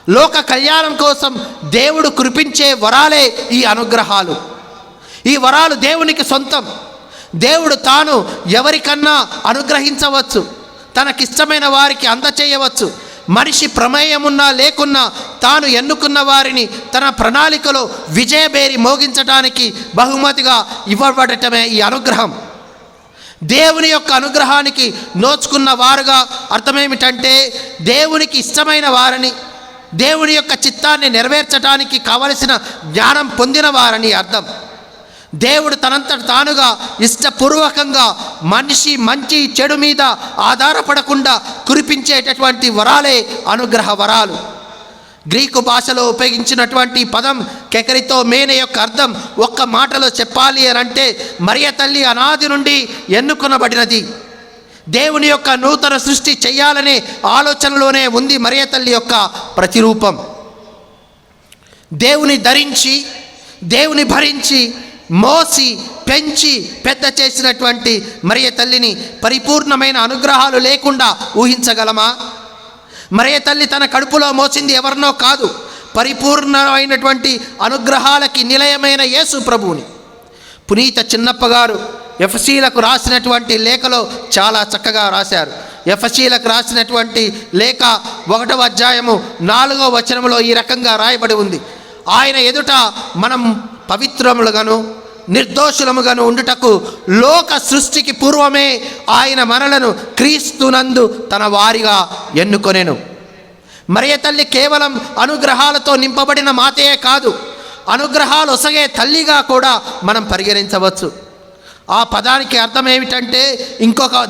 లోక కళ్యాణం కోసం దేవుడు కురిపించే వరాలే ఈ అనుగ్రహాలు. ఈ వరాలు దేవునికి సొంతం. దేవుడు తాను ఎవరికన్నా అనుగ్రహించవచ్చు, తనకిష్టమైన వారికి అందచేయవచ్చు. మనిషి ప్రమేయమున్నా లేకున్నా తాను ఎన్నుకున్న వారిని తన ప్రణాళికలో విజయబేరి మోగించడానికి బహుమతిగా ఇవ్వబడటమే ఈ అనుగ్రహం. దేవుని యొక్క అనుగ్రహానికి నోచుకున్న వారుగా అర్థమేమిటంటే దేవునికి ఇష్టమైన వారిని, దేవుని యొక్క చిత్తాన్ని నెరవేర్చడానికి కావలసిన జ్ఞానం పొందిన వారని అర్థం. దేవుడు తనంతట తానుగా ఇష్టపూర్వకంగా మనిషి మంచి చెడు మీద ఆధారపడకుండా కురిపించేటటువంటి వరాలే అనుగ్రహ వరాలు. గ్రీకు భాషలో ఉపయోగించినటువంటి పదం కెకరితో మేనే యొక్క అర్థం ఒక్క మాటలో చెప్పాలి అని అంటే మరియ తల్లి అనాది నుండి ఎన్నుకొనబడినది. దేవుని యొక్క నూతన సృష్టి చేయాలనే ఆలోచనలోనే ఉంది మరియ తల్లి యొక్క ప్రతిరూపం. దేవుని ధరించి, దేవుని భరించి, మోసి పెంచి పెద్ద చేసినటువంటి మరియ తల్లిని పరిపూర్ణమైన అనుగ్రహాలు లేకుండా ఊహించగలమా? మరియ తల్లి తన కడుపులో మోసింది ఎవరినో కాదు, పరిపూర్ణమైనటువంటి అనుగ్రహాలకి నిలయమైన యేసు ప్రభువుని. పునీత చిన్నప్ప గారు ఎఫెసీలకు రాసినటువంటి లేఖలో చాలా చక్కగా రాశారు. ఎఫెసీలకు రాసినటువంటి లేఖ 1వ అధ్యాయము 4వ వచనంలో ఈ రకంగా రాయబడి ఉంది: ఆయన ఎదుట మనం పవిత్రములుగాను నిర్దోషులముగాను ఉండుటకు లోక సృష్టికి పూర్వమే ఆయన మనలను క్రీస్తునందు తన వారిగా ఎన్నుకొనెను. మరియ తల్లి కేవలం అనుగ్రహాలతో నింపబడిన మాతే కాదు, అనుగ్రహాలు ఒసగే తల్లిగా కూడా మనం పరిగణించవచ్చు. ఆ పదానికి అర్థం ఏమిటంటే,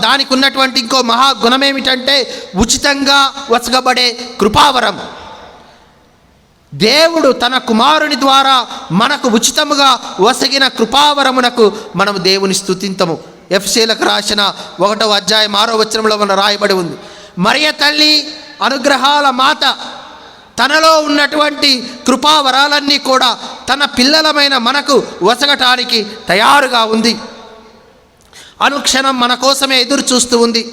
దానికి ఉన్నటువంటి ఇంకో మహాగుణం ఏమిటంటే ఉచితంగా వసగబడే కృపావరం. దేవుడు తన కుమారుని ద్వారా మనకు ఉచితముగా వసగిన కృపావరమునకు మనము దేవుని స్తుతింతము. ఎఫెసీలకు రాసిన 1వ అధ్యాయం 6వ వచనంలో మన రాయబడి ఉంది: మరియ తల్లి అనుగ్రహాల మాత తనలో ఉన్నటువంటి కృపావరాలన్నీ కూడా తన పిల్లలమైన మనకు వసగటానికి తయారుగా ఉంది. అనుక్షణం మన కోసమే ఎదురు చూస్తూ ఉంది.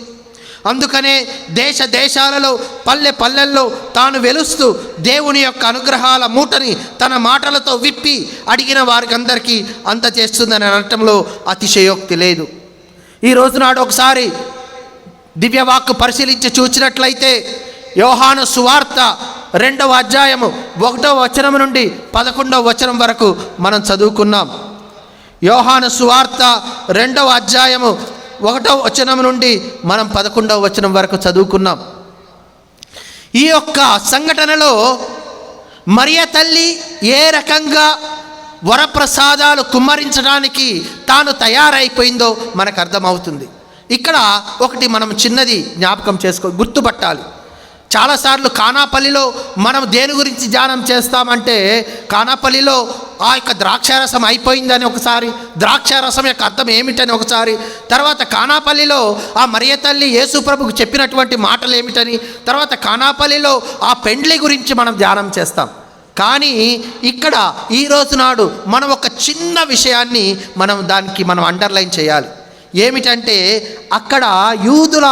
అందుకనే దేశ దేశాలలో పల్లె పల్లెల్లో తాను వెలుస్తూ దేవుని యొక్క అనుగ్రహాల మూటని తన మాటలతో విప్పి అడిగిన వారికి అందరికీ అందజేస్తుందని అనటంలో అతిశయోక్తి లేదు. ఈ రోజునాడు ఒకసారి దివ్యవాక్కు పరిశీలించి చూచినట్లయితే యోహాను సువార్త 2వ అధ్యాయము 1వ వచనం నుండి 11వ వచనం వరకు మనం చదువుకున్నాం. యోహాను సువార్త 2వ అధ్యాయము 1వ వచనం నుండి మనం 11వ వచనం వరకు చదువుకున్నాం. ఈ యొక్క సంఘటనలో మరియ తల్లి ఏ రకంగా వరప్రసాదాలు కుమ్మరించడానికి తాను తయారైపోయిందో మనకు అర్థమవుతుంది. ఇక్కడ ఒకటి మనం చిన్నది జ్ఞాపకం గుర్తుపట్టాలి. చాలాసార్లు కానాపల్లిలో మనం దేని గురించి ధ్యానం చేస్తామంటే, కానాపల్లిలో ఆ యొక్క ద్రాక్షారసం అయిపోయిందని ఒకసారి, ద్రాక్షారసం యొక్క అర్థం ఏమిటని ఒకసారి, తర్వాత కానాపల్లిలో ఆ మరియ తల్లి యేసు ప్రభుకు చెప్పినటువంటి మాటలు ఏమిటని, తర్వాత కానాపల్లిలో ఆ పెండ్లి గురించి మనం ధ్యానం చేస్తాం. కానీ ఇక్కడ ఈరోజు నాడు మనం ఒక చిన్న విషయాన్ని మనం అండర్లైన్ చేయాలి. ఏమిటంటే, అక్కడ యూదుల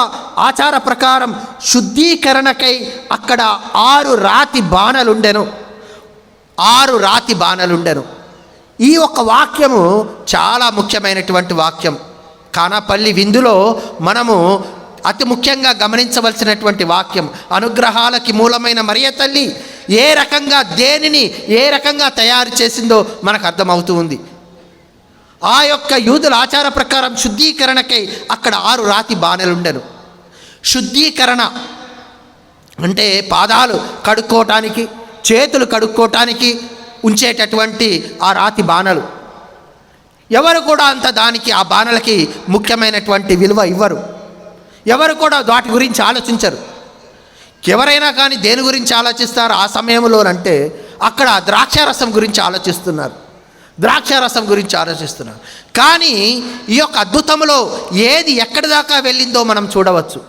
ఆచార ప్రకారం శుద్ధీకరణకై అక్కడ 6 రాతి బాణలుండెను. 6 రాతి బాణలుండెను. ఈ ఒక్క వాక్యము చాలా ముఖ్యమైనటువంటి వాక్యం. కానాపల్లి విందులో మనము అతి ముఖ్యంగా గమనించవలసినటువంటి వాక్యం. అనుగ్రహాలకి మూలమైన మరియ తల్లి ఏ రకంగా తయారు చేసిందో మనకు అర్థమవుతూ ఉంది. ఆ యొక్క యూదుల ఆచార ప్రకారం శుద్ధీకరణకై అక్కడ 6 రాతి బాణలుండెను. శుద్ధీకరణ అంటే పాదాలు కడుక్కోవటానికి, చేతులు కడుక్కోవటానికి ఉంచేటటువంటి ఆ రాతి బాణలు. ఎవరు కూడా దానికి ఆ బాణలకి ముఖ్యమైనటువంటి విలువ ఇవ్వరు. ఎవరు కూడా వాటి గురించి ఆలోచించరు. ఎవరైనా కానీ దేని గురించి ఆలోచిస్తారు ఆ సమయంలోనంటే అక్కడ ద్రాక్షారసం గురించి ఆలోచిస్తున్నారు. కానీ ఈ యొక్క అద్భుతంలో ఏది ఎక్కడి దాకా వెళ్ళిందో మనం చూడవచ్చు.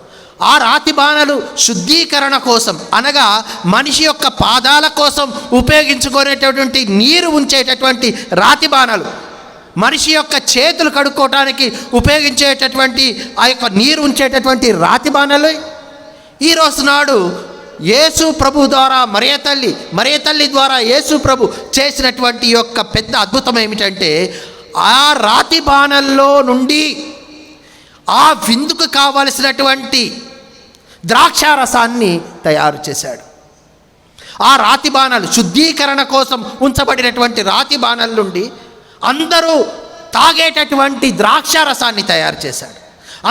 ఆ రాతి బాణలు శుద్ధీకరణ కోసం, అనగా మనిషి యొక్క పాదాల కోసం ఉపయోగించుకునేటటువంటి నీరు ఉంచేటటువంటి రాతి బాణలు, మనిషి యొక్క చేతులు కడుక్కోవటానికి ఉపయోగించేటటువంటి ఆ యొక్క నీరు ఉంచేటటువంటి రాతి బాణలు. ఈరోజు నాడు యేసు ప్రభు ద్వారా మరియ తల్లి ద్వారా యేసు ప్రభు చేసినటువంటి యొక్క పెద్ద అద్భుతం ఏమిటంటే, ఆ రాతి బాణల్లో నుండి ఆ విందుకు కావలసినటువంటి ద్రాక్షారసాన్ని తయారు చేశాడు. ఆ రాతి బాణలు శుద్ధీకరణ కోసం ఉంచబడినటువంటి రాతి బాణల నుండి అందరూ తాగేటటువంటి ద్రాక్షారసాన్ని తయారు చేశాడు.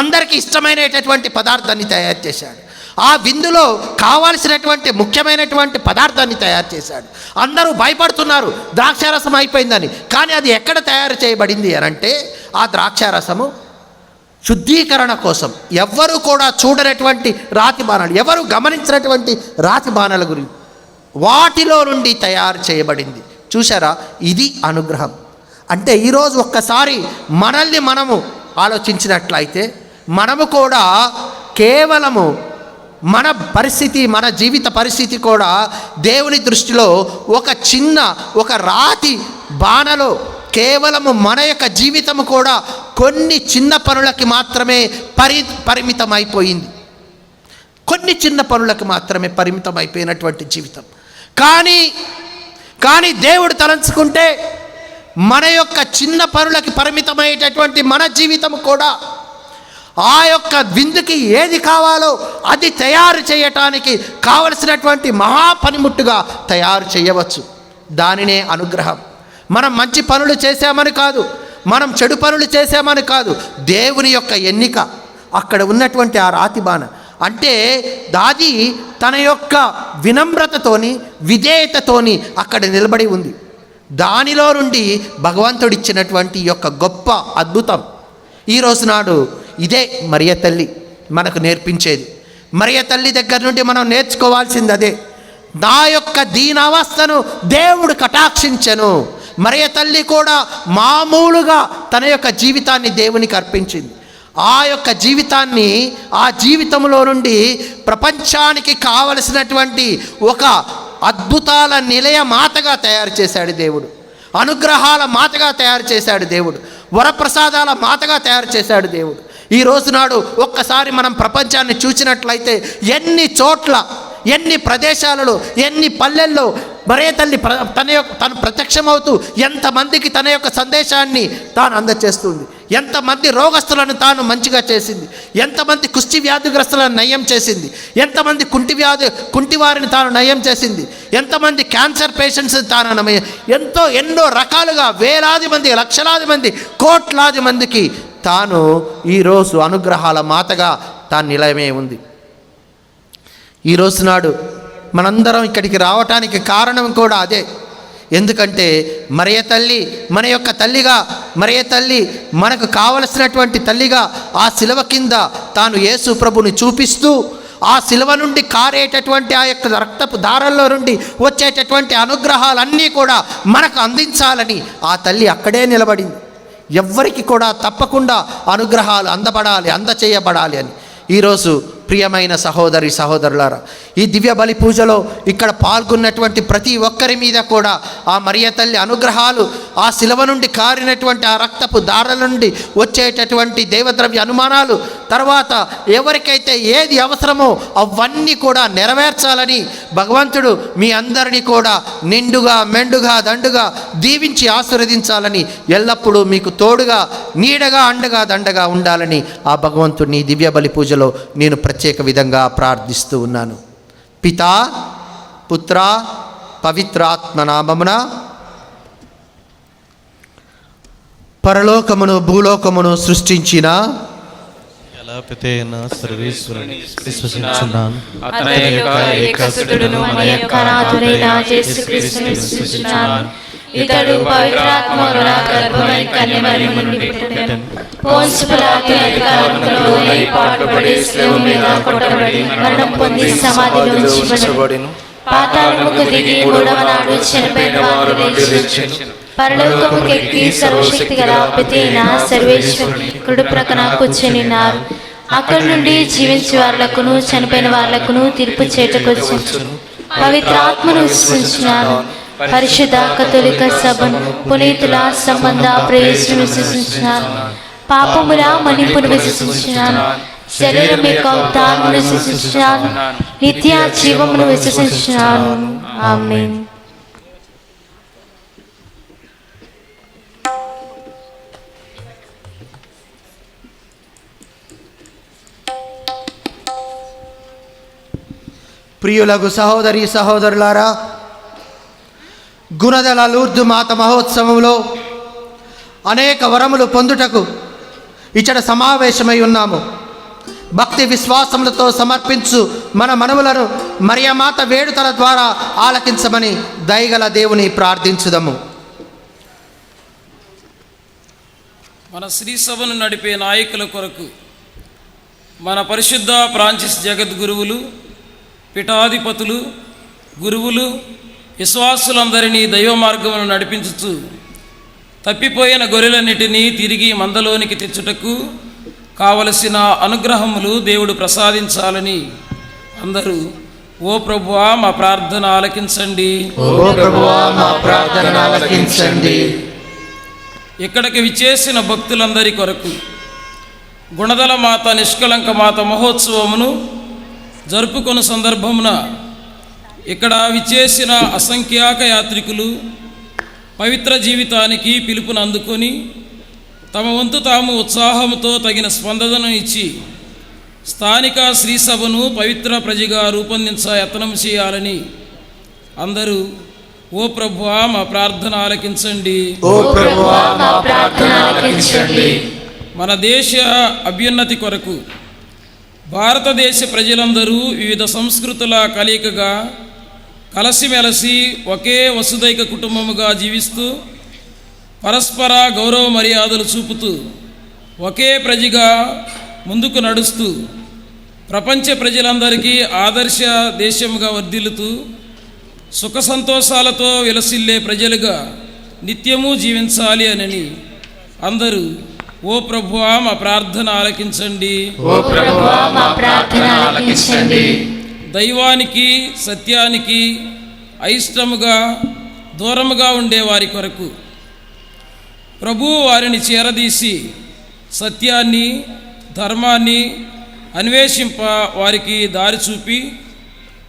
అందరికీ ఇష్టమైనటువంటి పదార్థాన్ని తయారు చేశాడు. ఆ విందులో కావాల్సినటువంటి ముఖ్యమైనటువంటి పదార్థాన్ని తయారు చేశాడు. అందరూ భయపడుతున్నారు ద్రాక్షారసం అయిపోయిందని. కానీ అది ఎక్కడ తయారు చేయబడింది అనంటే, ఆ ద్రాక్షారసము శుద్ధీకరణ కోసం ఎవ్వరూ కూడా చూడనటువంటి రాతి బాణాలు, ఎవరు గమనించినటువంటి రాతి బాణాల గురించి వాటిలో నుండి తయారు చేయబడింది. చూసారా, ఇది అనుగ్రహం. అంటే ఈరోజు ఒక్కసారి మనల్ని మనము ఆలోచించినట్లయితే, మనము కూడా కేవలము మన జీవిత పరిస్థితి కూడా దేవుని దృష్టిలో ఒక రాతి బాణలో కేవలము మన యొక్క జీవితము కూడా కొన్ని చిన్న పనులకి మాత్రమే పరిమితమైపోయింది. కొన్ని చిన్న పనులకు మాత్రమే పరిమితం అయిపోయినటువంటి జీవితం. కానీ దేవుడు తలంచుకుంటే మన యొక్క చిన్న పనులకి పరిమితమయ్యేటటువంటి మన జీవితం కూడా ఆ యొక్క విందుకి ఏది కావాలో అది తయారు చేయటానికి కావలసినటువంటి మహాపనిముట్టుగా తయారు చేయవచ్చు. దానినే అనుగ్రహం. మనం మంచి పనులు చేశామని కాదు, మనం చెడు పనులు చేశామని కాదు, దేవుని యొక్క ఎన్నిక. అక్కడ ఉన్నటువంటి ఆ రాతిబాణ అంటే దాది తన యొక్క వినమ్రతతోని విధేయతతోని అక్కడ నిలబడి ఉంది. దానిలో నుండి భగవంతుడిచ్చినటువంటి యొక్క గొప్ప అద్భుతం ఈరోజు నాడు ఇదే మరియ తల్లి మనకు నేర్పించేది. మరియ తల్లి దగ్గర నుండి మనం నేర్చుకోవాల్సింది అదే. నా యొక్క దీనావస్థను దేవుడు కటాక్షించెను. మరియ తల్లి కూడా మామూలుగా తన యొక్క జీవితాన్ని దేవునికి అర్పించింది. ఆ యొక్క జీవితాన్ని, ఆ జీవితంలో నుండి ప్రపంచానికి కావలసినటువంటి ఒక అద్భుతాల నిలయ మాతగా తయారు చేశాడు దేవుడు. అనుగ్రహాల మాతగా తయారు చేశాడు దేవుడు. వరప్రసాదాల మాతగా తయారు చేశాడు దేవుడు. ఈ రోజు నాడు ఒక్కసారి మనం ప్రపంచాన్ని చూసినట్లయితే ఎన్ని చోట్ల, ఎన్ని ప్రదేశాలలో, ఎన్ని పల్లెల్లో మరియ తల్లి తను ప్రత్యక్షమవుతూ ఎంతమందికి తన యొక్క సందేశాన్ని తాను అందచేస్తుంది. ఎంతమంది రోగస్తులను తాను మంచిగా చేసింది. ఎంతమంది కుష్టి వ్యాధిగ్రస్తులను నయం చేసింది. ఎంతమంది కుంటివారిని తాను నయం చేసింది. ఎంతమంది క్యాన్సర్ పేషెంట్స్ తాను ఎన్నో రకాలుగా వేలాది మంది, లక్షలాది మంది, కోట్లాది మందికి తాను ఈరోజు అనుగ్రహాల మాతగా తాను నిలయమే ఉంది. ఈరోజు నాడు మనందరం ఇక్కడికి రావటానికి కారణం కూడా అదే. ఎందుకంటే మరియ తల్లి మన యొక్క తల్లిగా, మరియ తల్లి మనకు కావలసినటువంటి తల్లిగా ఆ శిలువ కింద తాను యేసు ప్రభుని చూపిస్తూ ఆ శిలువ నుండి కారేటటువంటి ఆ యొక్క రక్తపు దారంలో నుండి వచ్చేటటువంటి అనుగ్రహాలన్నీ కూడా మనకు అందించాలని ఆ తల్లి అక్కడే నిలబడింది. ఎవ్వరికి కూడా తప్పకుండా అనుగ్రహాలు అందచేయబడాలి అని. ఈరోజు ప్రియమైన సహోదరి సహోదరులారా, ఈ దివ్య బలి పూజలో ఇక్కడ పాల్గొన్నటువంటి ప్రతి ఒక్కరి మీద కూడా ఆ మరియ తల్లి అనుగ్రహాలు, ఆ శిలువ నుండి కారినటువంటి ఆ రక్తపు దారుల నుండి వచ్చేటటువంటి దేవద్రవ్య అనుమానాలు, తర్వాత ఎవరికైతే ఏది అవసరమో అవన్నీ కూడా నెరవేర్చాలని భగవంతుడు మీ అందరినీ కూడా నిండుగా మెండుగా దండుగా దీవించి ఆశీర్వదించాలని, ఎల్లప్పుడూ మీకు తోడుగా నీడగా అండగా దండగా ఉండాలని ఆ భగవంతుడిని దివ్య బలి పూజలో నేను ప్రత్యేక విధంగా ప్రార్థిస్తూ ఉన్నాను. పితా, పుత్ర, పవిత్రాత్మ నామమున. పరలోకమును భూలోకమును సృష్టించిన పితైన సర్వేశ్వరుని విశ్వసించున్నాను. అతని యొక్క ఏకసుతుడును మన యొక్క నాథుడైన యేసుక్రీస్తుని విశ్వసించున్నాను. ఇతడు పవిత్రాత్మ వలన గర్భమై కన్యమరియము నుండి పుట్టెను. పోన్సు పిలాతు అధికారములో పాటుపడి శిలువ మీద కొట్టబడి మరణం పొంది సమాధిలో ఉంచబడెను. పాతాళముకు దిగి మూడవ నాడు చనిపోయిన వారు లేచెను. పరలోకముకెక్కి సర్వశక్తి గల పితైన సర్వేశ్వరుని కుడి ప్రక్కన కూర్చొనిన్నారు. అక్కడి నుండి జీవించే వారులకును చనిపోయిన వారులకును తీర్పు చేటకొచ్చెను. పవిత్రాత్మను విశ్వసించున్నాను. పరిశుద్ధ కథోలిక సభను, పునీతుల సంబంధ ప్రేయస్సును విశ్వసించున్నాను. పాపముల మన్నింపును విశ్వసించున్నాను. శరీరం యొక్క ఉత్థానమును విశ్వసించున్నాను. నిత్య జీవమును విశ్వసించున్నాను. ఆమేన్. ప్రియులకు సహోదరి సహోదరులారా, గుణదల లూర్దు మాత మహోత్సవంలో అనేక వరములు పొందుటకు ఇచ్చట సమావేశమై ఉన్నాము. భక్తి విశ్వాసములతో సమర్పించు మన మనవులను మరియమాత వేడుకల ద్వారా ఆలకించమని దయగల దేవుని ప్రార్థించుదము. మన శ్రీ సభను నడిపే నాయకుల కొరకు మన పరిశుద్ధ ఫ్రాన్సిస్ జగద్గురువులు, పీఠాధిపతులు, గురువులు, విశ్వాసులందరినీ దైవ మార్గమును నడిపించుచు తప్పిపోయిన గొర్రెలన్నిటినీ తిరిగి మందలోనికి తెచ్చుటకు కావలసిన అనుగ్రహములు దేవుడు ప్రసాదించాలని అందరూ ఓ ప్రభువా మా ప్రార్థన ఆలకించండి. ఓ ప్రభువా మా ప్రార్థన ఆలకించండి. ఇక్కడికి విచ్చేసిన భక్తులందరి కొరకు గుణదల మాత నిష్కళంక మాత మహోత్సవమును జరుపుకొను సందర్భమున ఇక్కడ విచ్చేసిన అసంఖ్యాక యాత్రికులు పవిత్ర జీవితానికి పిలుపును అందుకొని తమ వంతు తాము ఉత్సాహంతో తగిన స్పందనను ఇచ్చి స్థానిక శ్రీసభను పవిత్ర ప్రజగా రూపొందించ యత్నం చేయాలని అందరూ ఓ ప్రభువా మా ప్రార్థన ఆలకించండి. ఓ ప్రభువా మా ప్రార్థన ఆలకించండి. మన దేశ అభ్యున్నతి కొరకు భారతదేశ ప్రజలందరూ వివిధ సంస్కృతుల కలయికగా కలసిమెలసి ఒకే వసుదైక కుటుంబముగా జీవిస్తూ పరస్పర గౌరవ మర్యాదలు చూపుతూ ఒకే ప్రజగా ముందుకు నడుస్తూ ప్రపంచ ప్రజలందరికీ ఆదర్శ దేశంగా వర్ధిల్లుతూ సుఖ సంతోషాలతో విలసిల్లే ప్రజలుగా నిత్యము జీవించాలి అని అందరూ ఓ ప్రభువా మా ప్రార్థన ఆలకించండి. ఓ ప్రభువా మా ప్రార్థన ఆలకించండి. దైవానికి సత్యానికి అయిష్టముగా దూరముగా ఉండే వారి కొరకు ప్రభువు వారిని చేరదీసి సత్యాన్ని ధర్మాన్ని అన్వేషింప వారికి దారి చూపి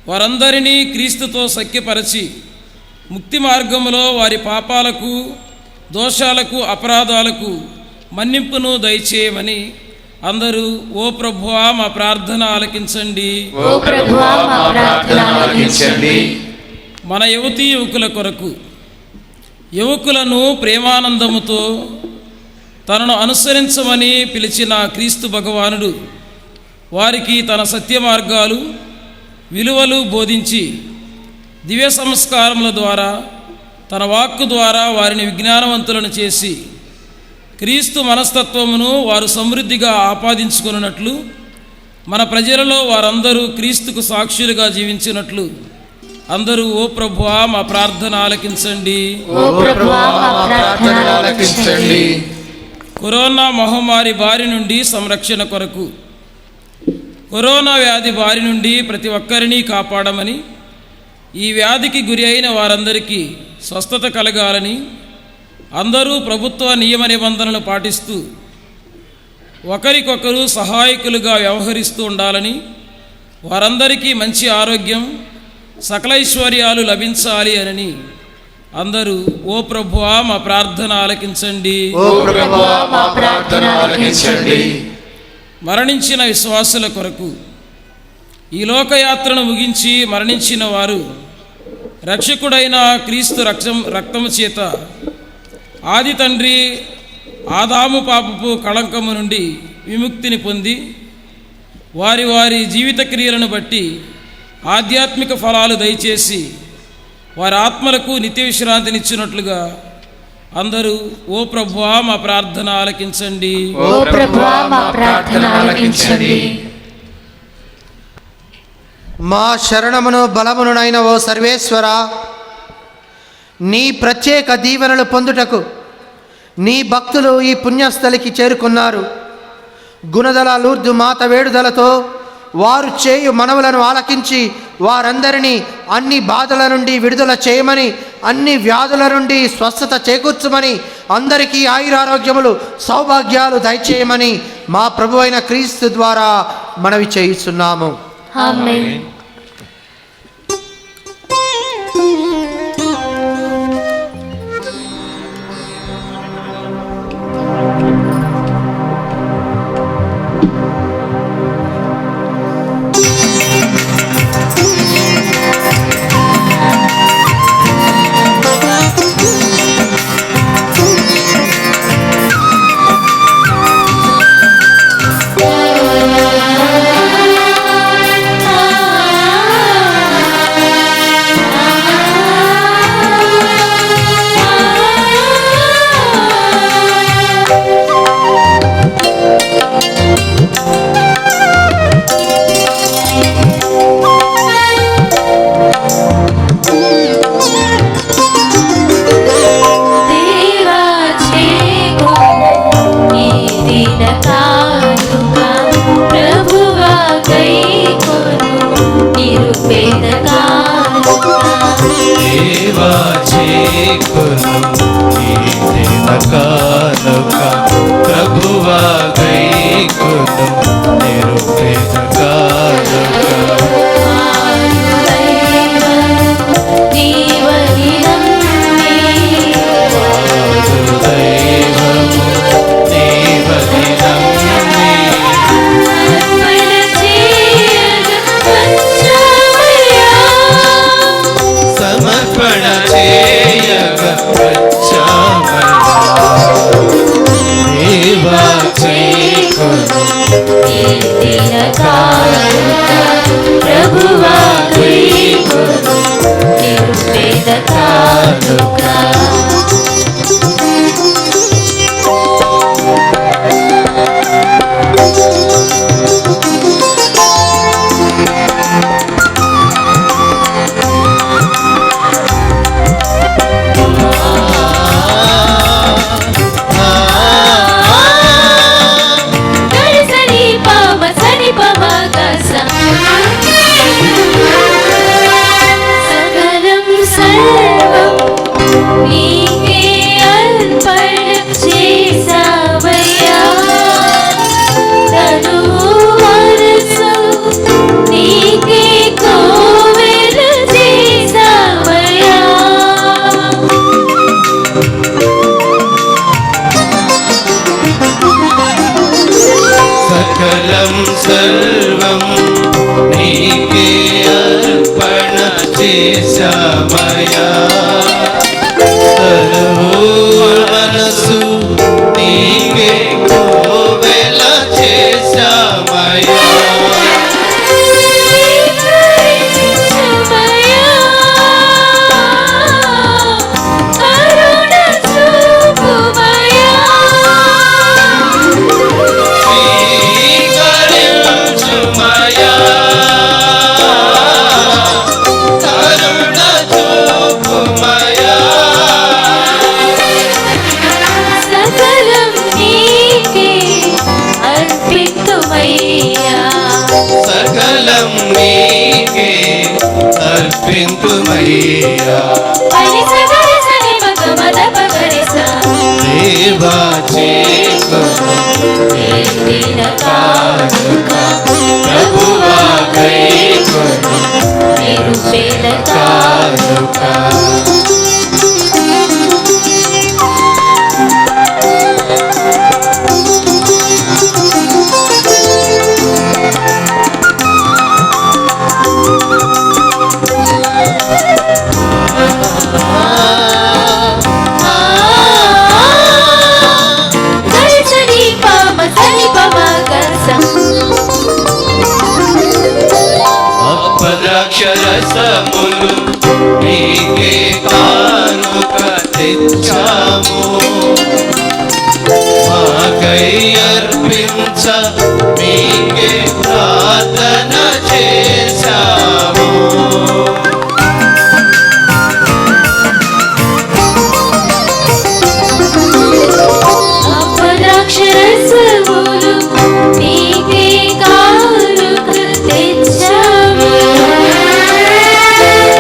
వారందరినీ క్రీస్తుతో సఖ్యపరచి ముక్తి మార్గములో వారి పాపాలకు దోషాలకు అపరాధాలకు మన్నింపును దయచేయమని అందరూ ఓ ప్రభువా మా ప్రార్థన ఆలకించండి. ఓ ప్రభువా మా ప్రార్థన ఆలకించండి. మన యువతీ యువకుల కొరకు యువకులను ప్రేమానందముతో తనను అనుసరించమని పిలిచిన క్రీస్తు భగవానుడు వారికి తన సత్య మార్గాలు విలువలు బోధించి దివ్య సంస్కారముల ద్వారా తన వాక్కు ద్వారా వారిని విజ్ఞానవంతులను చేసి క్రీస్తు మనస్తత్వమును వారు సమృద్ధిగా ఆపాదించుకున్నట్లు మన ప్రజలలో వారందరూ క్రీస్తుకు సాక్షులుగా జీవించినట్లు అందరూ ఓ ప్రభువా మా ప్రార్థన ఆలకించండి. ఓ ప్రభువా మా ప్రార్థన ఆలకించండి. కరోనా మహమ్మారి బారి నుండి సంరక్షణ కొరకు కరోనా వ్యాధి బారి నుండి ప్రతి ఒక్కరిని కాపాడమని ఈ వ్యాధికి గురి అయిన వారందరికీ స్వస్థత కలగాలని అందరూ ప్రభుత్వ నియమ నిబంధనలు పాటిస్తూ ఒకరికొకరు సహాయకులుగా వ్యవహరిస్తూ ఉండాలని వారందరికీ మంచి ఆరోగ్యం సకలైశ్వర్యాలు లభించాలి అని అందరూ ఓ ప్రభువా మా ప్రార్థన ఆలకించండి. ఓ ప్రభువా మా ప్రార్థన ఆలకించండి. మరణించిన విశ్వాసుల కొరకు ఈ లోకయాత్రను ముగించి మరణించిన వారు రక్షకుడైన క్రీస్తు రక్తము చేత ఆది తండ్రి ఆదాము పాపపు కళంకము నుండి విముక్తిని పొంది వారి వారి జీవిత క్రియలను బట్టి ఆధ్యాత్మిక ఫలాలు దయచేసి వారి ఆత్మలకు నిత్య విశ్రాంతినిచ్చినట్లుగా అందరూ ఓ ప్రభువా మా ప్రార్థన ఆలకించండి. ఓ ప్రభువా మా ప్రార్థన ఆలకించండి. మా శరణమును బలమునునైన ఓ సర్వేశ్వర, నీ ప్రత్యేక దీవెనలు పొందుటకు నీ భక్తులు ఈ పుణ్యస్థలికి చేరుకున్నారు. గుణదల లూర్దు మాత వేడుదలతో వారు చేయు మనవులను ఆలకించి వారందరినీ అన్ని బాధల నుండి విడుదల చేయమని, అన్ని వ్యాధుల నుండి స్వస్థత చేకూర్చమని, అందరికీ ఆయురారోగ్యములు సౌభాగ్యాలు దయచేయమని మా ప్రభువైన క్రీస్తు ద్వారా మనవి చేయుచున్నాము. ఆమేన్. దేవా చేకొను ఈ దినకాలుగా కానుక. గరిసని పామ సని పమ గస. సకలం సర్వం నీకే అర్పణ చేసావయ్యా. తను మనసు నీకే కోవెల చేసావయ్యా. సకలం సర్వం నీకే అర్పణ చేశామయ్యా. తనువు మనసు నీకే కోవెల చేశామయ్యా. కరుణ చూపుమయ్యా. స్వీకరించుమయ్యా. కరుణ చూపుమయ్యా. సకలం నీకే అర్పితుమయ్యా. సకలం నీకే అర్పింతుమయ్యా. పని సగరి సని మగ మద పగరిస. దేవా చేకొను నిండిన కానుక. ప్రభువా గైకొను నిరుపేద కానుక. గరిసని పామ సని పమ గస. అప్పద్రాక్షరసములు నీకే కానుక తెచ్చాము. మాకై అర్పించ మీకే ప్రార్థన చేశాము. అపరాక్షరసములు నీకే కానుక తెచ్చాము.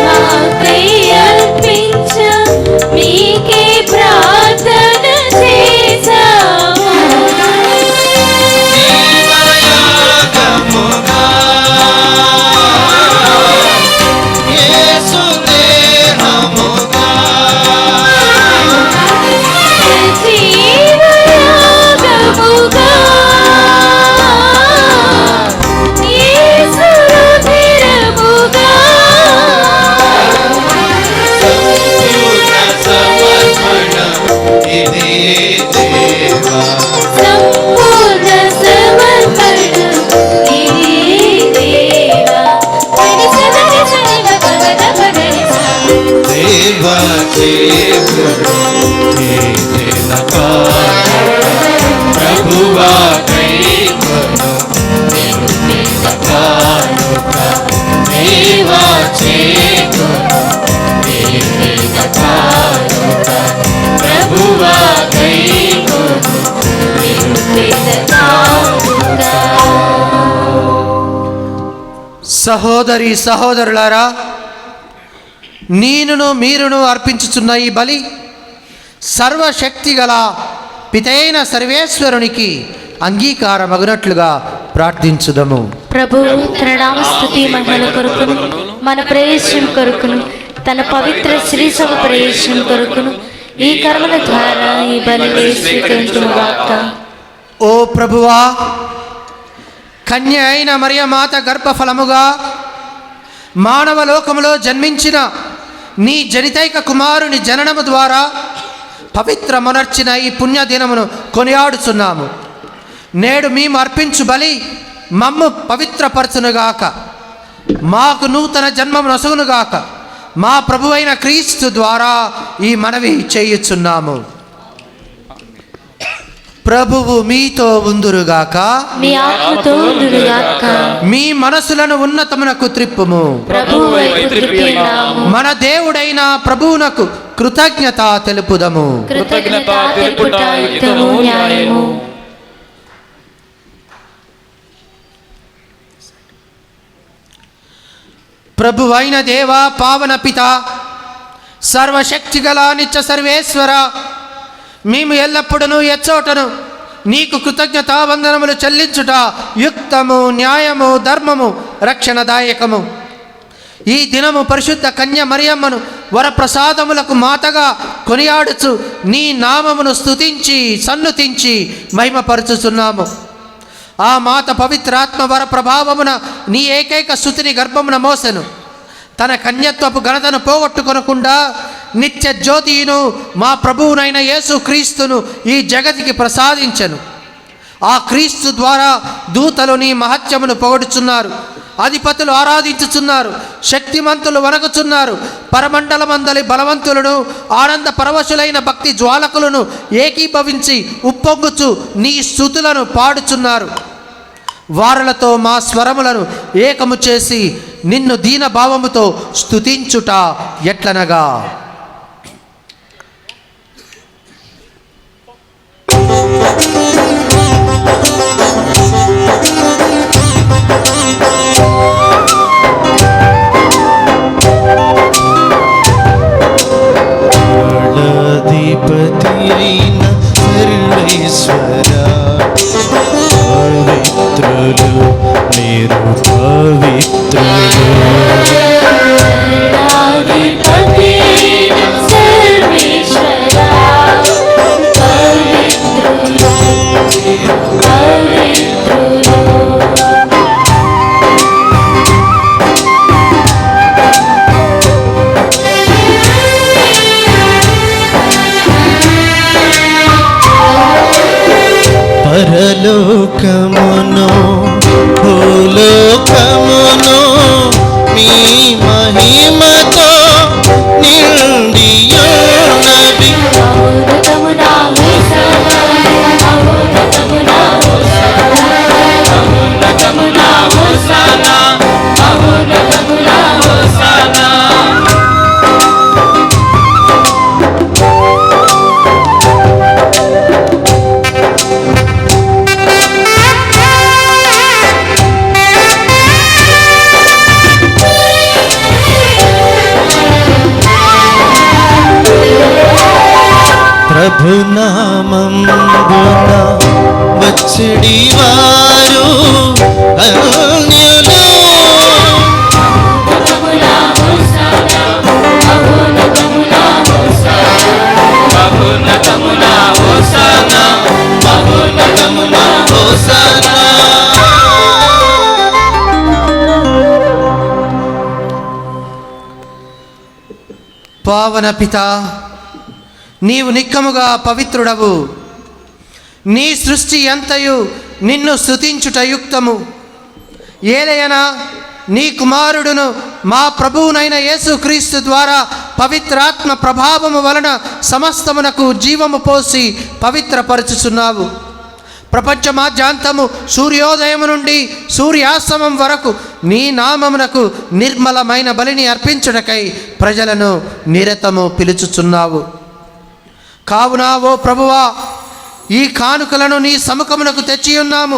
మాకై అర్పించ మీకే ప్రార్థన చేశాము. జీవయాగముగా యేసు దేహముగా జీవయాగముగా యేసు రుధిరముగా సంపూర్ణ సమర్పణ ఇదే దేవా. సంపూర్ణ సమర్పణ ఇదే దేవా. పని సగరి సని మగ మద పగరిస. దేవా చేకొను నీదిన కానుక. ప్రభువా గైకొను నిరుపేద కానుక. దేవా చేకొను నీదిన కానుక. ప్రభువా గైకొను నిరుపేద కానుక. సహోదరి సహోదరులారా, నేనును మీరును అర్పించుచున్న ఈ బలి సర్వశక్తి గల పితైన సర్వేశ్వరునికి అంగీకారమగునట్లుగా ప్రార్థించుదము. ప్రభు తన నామస్తుతి మహిమల కొరకును మన ప్రవేశం కొరకును తన పవిత్ర శ్రీసభ ప్రవేశం కొరకును ఈ కర్మల ద్వారా ఈ బలిని స్వీకరించుగాక. ఓ ప్రభువా, కన్య అయిన మరియమాత గర్భఫలముగా మానవ లోకములో జన్మించిన నీ జనితైక కుమారుని జననము ద్వారా పవిత్రమునర్చిన ఈ పుణ్యదినమును కొనియాడుచున్నాము. నేడు మేము అర్పించు బలి మమ్ము పవిత్రపరచునుగాక, మాకు నూతన జన్మము నొసగునుగాక, మా ప్రభువైన క్రీస్తు ద్వారా ఈ మనవి చేయుచున్నాము. ప్రభువు మీతో ఉందురుగాక, మీ ఆత్మతో ఉండునుగాక. మీ మనసులను ఉన్నతమునకు త్రిప్పుము. ప్రభువు వైపు త్రిప్పియున్నాము. మన దేవుడైన ప్రభువునకు కృతజ్ఞత తెలుపుదము. కృతజ్ఞత తెలుపుట యుక్తము న్యాయము. ప్రభువైన దేవ, పావన పిత, సర్వశక్తిగల నిత్య సర్వేశ్వర, మేము ఎల్లప్పుడూ ఎచ్చోటను నీకు కృతజ్ఞత వందనములు చెల్లించుట యుక్తము, న్యాయము, ధర్మము, రక్షణదాయకము. ఈ దినము పరిశుద్ధ కన్య మరియమ్మను వరప్రసాదములకు మాతగా కొనియాడుచు నీ నామమును స్తుతించి సన్నుతించి మహిమపరచుచున్నాము. ఆ మాత పవిత్రాత్మ వర ప్రభావమున నీ ఏకైక స్తుతిని గర్భమున మోసెను. తన కన్యత్వపు ఘనతను పోగొట్టుకొనకుండా నిత్య జ్యోతియును మా ప్రభువునైన యేసు క్రీస్తును ఈ జగతికి ప్రసాదించెను. ఆ క్రీస్తు ద్వారా దూతలు నీ మహత్యమును పొగడుచున్నారు, అధిపతులు ఆరాధించుచున్నారు, శక్తిమంతులు వణగుచున్నారు, పరమండలమందలి బలవంతులను ఆనంద పరవశులైన భక్తి జ్వాలకులను ఏకీభవించి ఉప్పొంగుచు నీ స్తుతులను పాడుచున్నారు. వారలతో మా స్వరములను ఏకము చేసి నిన్ను దీనభావముతో స్తుతించుట ఎట్లనగా, అధిపతియైన సర్వేశ్వరా, పవిత్రులు మీరు పవిత్రులు. పరలోకమును భూలోకమును మీ మహిమతో నిండియున్నది. ప్రభునామంబున వచ్చడి వారు ధన్యులు. పావన పిత, నీవు నిక్కముగా పవిత్రుడవు. నీ సృష్టి అంతయు నిన్ను స్తుతించుట యుక్తము. ఏలయనా నీ కుమారుడును మా ప్రభువునైన యేసుక్రీస్తు ద్వారా పవిత్రాత్మ ప్రభావము వలన సమస్తమునకు జీవము పోసి పవిత్రపరచుచున్నావు. ప్రపంచమాద్యాంతము సూర్యోదయము నుండి సూర్యాస్తమం వరకు నీ నామమునకు నిర్మలమైన బలిని అర్పించుటకై ప్రజలను నిరతము పిలుచుచున్నావు. కావున ఓ ప్రభువా, ఈ కానుకలను నీ సముఖమునకు తెచ్చియున్నాము.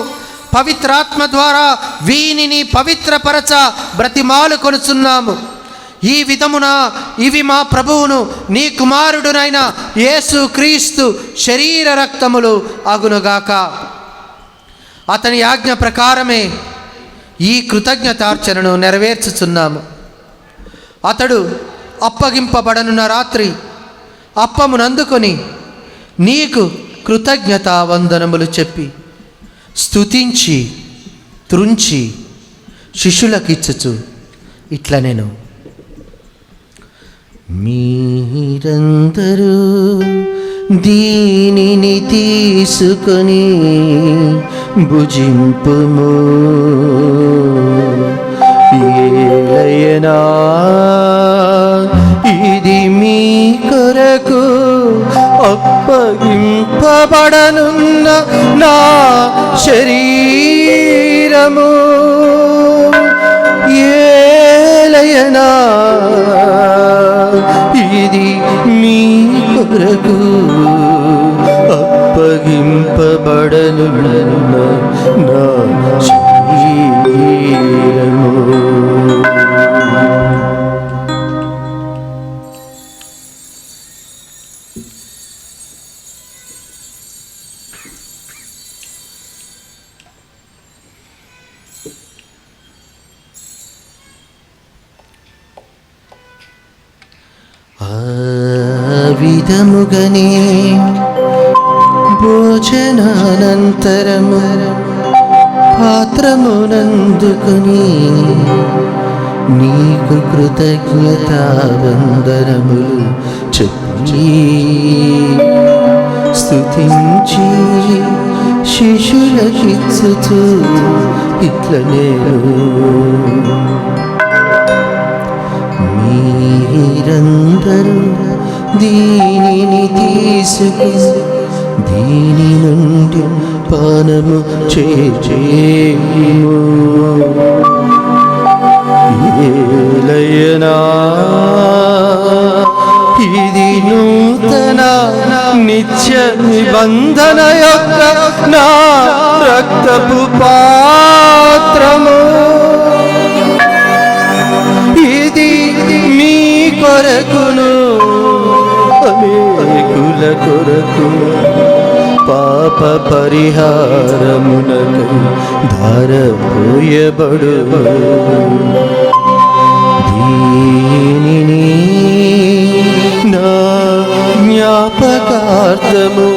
పవిత్రాత్మ ద్వారా వీనిని పవిత్రపరచ బ్రతిమాలు కొనుచున్నాము. ఈ విధమున ఇవి మా ప్రభువును నీ కుమారుడునైన యేసు క్రీస్తు శరీర రక్తములు అగునుగాక. అతని ఆజ్ఞ ప్రకారమే ఈ కృతజ్ఞతార్చనను నెరవేర్చుచున్నాము. అతడు అప్పగింపబడనున్న రాత్రి అప్పమునందుకొని నీకు కృతజ్ఞత వందనములు చెప్పి స్తుతించి త్రుంచి శిష్యులకిచ్చుచు ఇట్లా నేను, మీరందరూ దీనిని తీసుకొని భుజింపుము, ఏలయనా ఇది మీ కొరకు అప్పగింపబడనున్న నా శరీరము. ఏలయనా ఇది మీ కొరకు అప్పగింపబడనున్న నా శరీరము. ఆ విధముగనే భోజనానంతరము పాత్రమునందుకుని నీకు కృతజ్ఞతావందనములు చెప్పి స్తుతించి శిష్యులకిచ్చుచు ఇట్లనేను, మీరందరూ దీనిని తీసుకుని దీని నుండి పానము చేయుము. ఏలయనా ఇది నూతన నిత్య నిబంధన యొక్క నా రక్తపు పాత్రము. ఇది మీ కొరకును అనేకుల కొరకు పాప పరిహారమునకై ధారపోయబడు. దీనిని నా జ్ఞాపకార్థము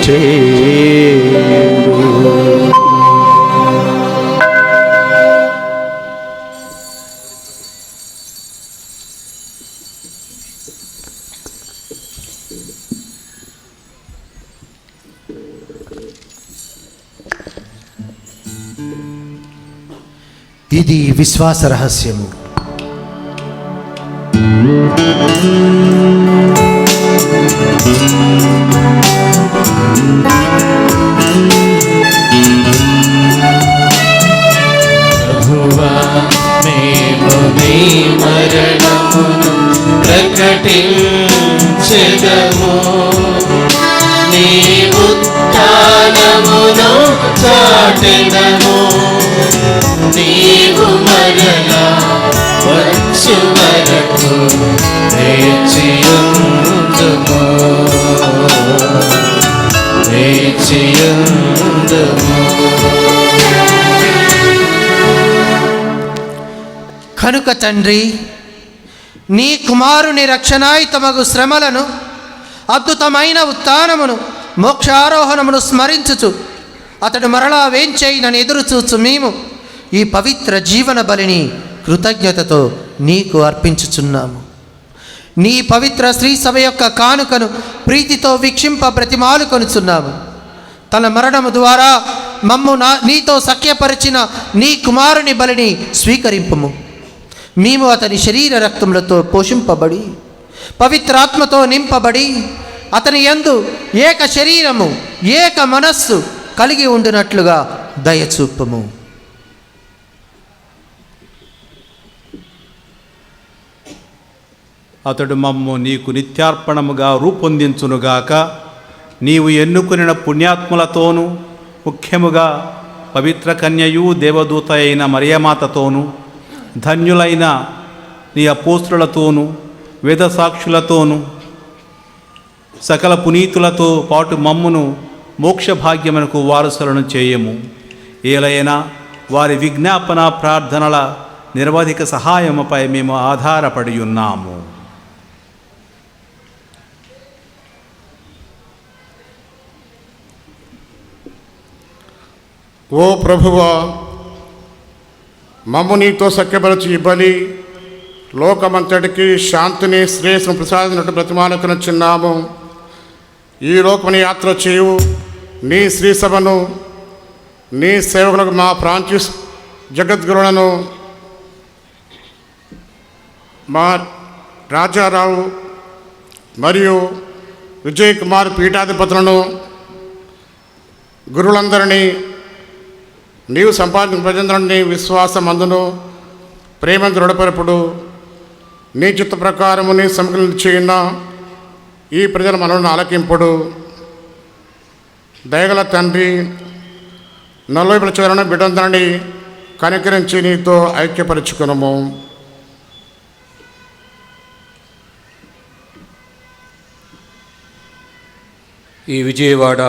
చేయుడు. ఇది విశ్వాస రహస్యము. ప్రభువా మేము నీ మరణమును ప్రకటించెదము, నీ ఉత్థానమును చాటెదము. నీవు మరలా వచ్చు వరకు వేచియుందుము, వేచియుందుము. కనుక తండ్రి, నీ కుమారుని రక్షణాయుతమగు శ్రమలను, అద్భుతమైన ఉత్థానమును, మోక్షారోహణమును స్మరించుచు అతడు మరలా వేంచేయినని ఎదురుచూచు మేము ఈ పవిత్ర జీవన బలిని కృతజ్ఞతతో నీకు అర్పించుచున్నాము. నీ పవిత్ర శ్రీ సభ యొక్క కానుకను ప్రీతితో వీక్షింప బ్రతిమాలు కొనుచున్నాము. తన మరణము ద్వారా మమ్ము నీతో సఖ్యపరిచిన నీ కుమారుని బలిని స్వీకరింపుము. మేము అతని శరీర రక్తములతో పోషింపబడి పవిత్రాత్మతో నింపబడి అతని యందు ఏక శరీరము ఏక మనస్సు కలిగి ఉండినట్లుగా దయచూపము. అతడు మమ్ము నీకు నిత్యార్పణముగా రూపొందించునుగాక. నీవు ఎన్నుకునిన పుణ్యాత్ములతోనూ, ముఖ్యముగా పవిత్ర కన్యయు దేవదూత అయిన మరియమాతతోనూ, ధన్యులైన నీ అపోస్తులతోనూ, వేదసాక్షులతోనూ, సకల పునీతులతో పాటు మమ్మును మోక్ష భాగ్యమునకు వారసులను చేయము. ఏలైనా వారి విజ్ఞాపన ప్రార్థనల నిరవధిక సహాయముపై మేము ఆధారపడి ఉన్నాము. ఓ ప్రభువా, మమ్ము నీతో సఖ్యపరచి ఈ బలి లోకమంతటికి శాంతిని శ్రేయస్సును ప్రసాదించినట్టు బ్రతిమాలకునొచ్చున్నాము. ఈ లోకముని యాత్ర చేయు నీ శ్రీ సభను, నీ సేవకులకు మా ఫ్రాన్సిస్ జగద్గురులను మా రాజారావు మరియు విజయ్ కుమార్ పీఠాధిపతులను గురువులందరినీ నీవు సంపాదించిన ప్రజలందరినీ విశ్వాసమందును ప్రేమ దృఢపరపుడు నీ చిత్త ప్రకారము నీ సమగ్రలు చేయున్న ఈ ప్రజల మనలను ఆలకింపుడు. దయగల తండ్రి, నలువైపుల చివరన బిడ్డందరినీ కనికరించి నీతో ఐక్యపరుచుకునము. ఈ విజయవాడ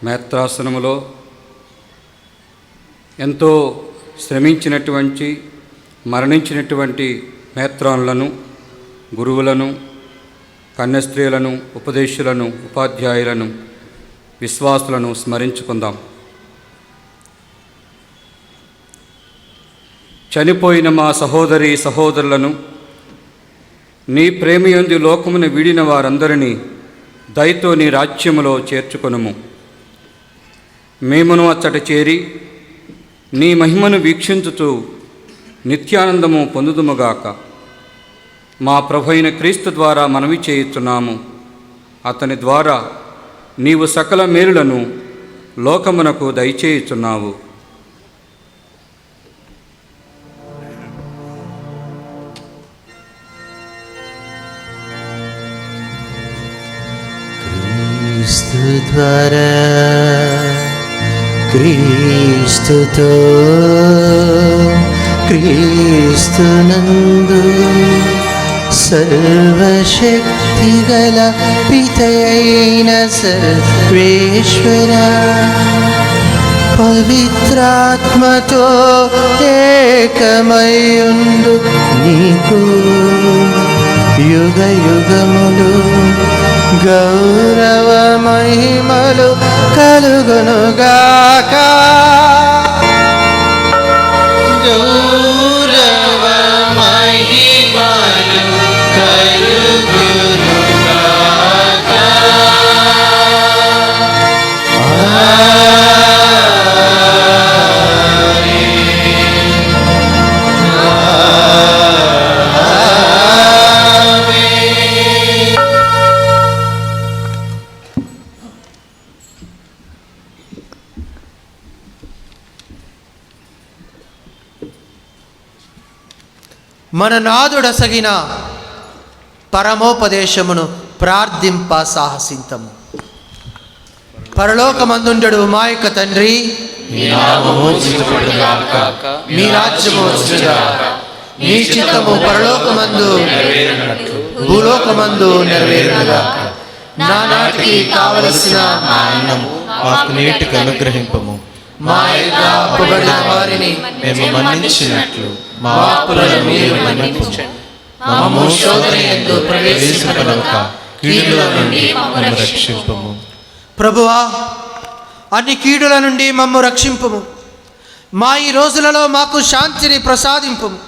మేత్రాసనములో ఎంతో శ్రమించినటువంటి మరణించినటువంటి మేత్రాన్లను, గురువులను, కన్యస్త్రీలను, ఉపదేశులను, ఉపాధ్యాయులను, విశ్వాసులను స్మరించుకుందాం. చనిపోయిన మా సహోదరి సహోదరులను, నీ ప్రేమయందు లోకమును వీడిన వారందరినీ దయతో నీ రాజ్యములో చేర్చుకొనుము. మేమును అచ్చట చేరి నీ మహిమను వీక్షించుతూ నిత్యానందము పొందుదుముగాక. మా ప్రభు అయిన క్రీస్తు ద్వారా మనవి చేయుచున్నాము. అతని ద్వారా నీవు సకల మేలులను లోకమునకు దయచేయుచున్నావు. క్రీస్తు ద్వారా, క్రీస్తుతో, క్రీస్తునందు సర్వశక్తిగల పితయైన సర్వేశ్వర పవిత్రాత్మతో ఏకమయుండు నీకు యుగ యుగములు గౌరవ మహిమలు కలుగునుగాక. గౌరవ మహిమలు కలుగునుగాక. మన నాదుడసగిన పరమోపదేశమును ప్రార్థింప సాహసింతము. పరలోకమందుండెడు మా యొక్క తండ్రి, నీ నామము పూజించబడుగాక. మీ రాజ్యము వచ్చుగాక. మీ చిత్తము పరలోకమందు నెరవేరినట్లు భూలోకమందు నెరవేరుగాక. నానాటికి కావలసిన మా అన్నము మాకు నేటికి అనుగ్రహింపము. మా యొక్క అప్పుబడిన వారిని మేము మన్నించినట్లు మా అప్పులను మీరు మన్నించండి. మమ్ము శోధనయందు ప్రవేశింపనివ్వక కీడుల నుండి మమ్మల్ని రక్షింపము. ప్రభువా, అన్ని కీడుల నుండి మమ్ము రక్షింపుము. మా ఈ రోజులలో మాకు శాంతిని ప్రసాదింపుము.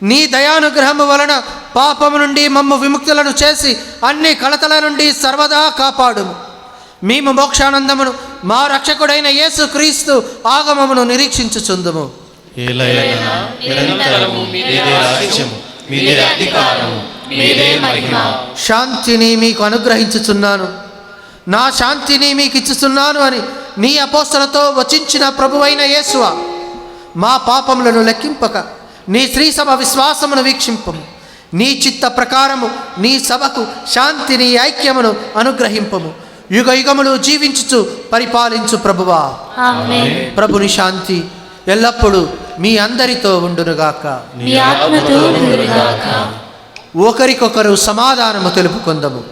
నీ దయానుగ్రహము వలన పాపము నుండి మమ్ము విముక్తులను చేసి అన్ని కలతల నుండి సర్వదా కాపాడుము. మేము మోక్షానందమును మా రక్షకుడైన యేసు క్రీస్తు ఆగమమును నిరీక్షించుచుందుము. ఏలయనా నిరంతరము మీదే రాజ్యము, మీదే అధికారము, మీదే మహిమ. శాంతిని మీకు అనుగ్రహించుచున్నాను, నా శాంతిని మీకు ఇచ్చుచున్నాను అని నీ అపోస్తలతో వచించిన ప్రభువైన యేసువా, మా పాపములను లెక్కింపక నీ శ్రీ సభ విశ్వాసమును వీక్షింపము. నీ చిత్త ప్రకారము నీ సభకు శాంతిని ఐక్యమును అనుగ్రహింపము. యుగ యుగములు జీవించుచు పరిపాలించు ప్రభువా. ఆమేన్. ప్రభుని శాంతి ఎల్లప్పుడూ మీ అందరితో ఉండునుగాక. మీ ఆత్మతో ఉండునుగాక. ఒకరికొకరు సమాధానము తెలుపుకుందము.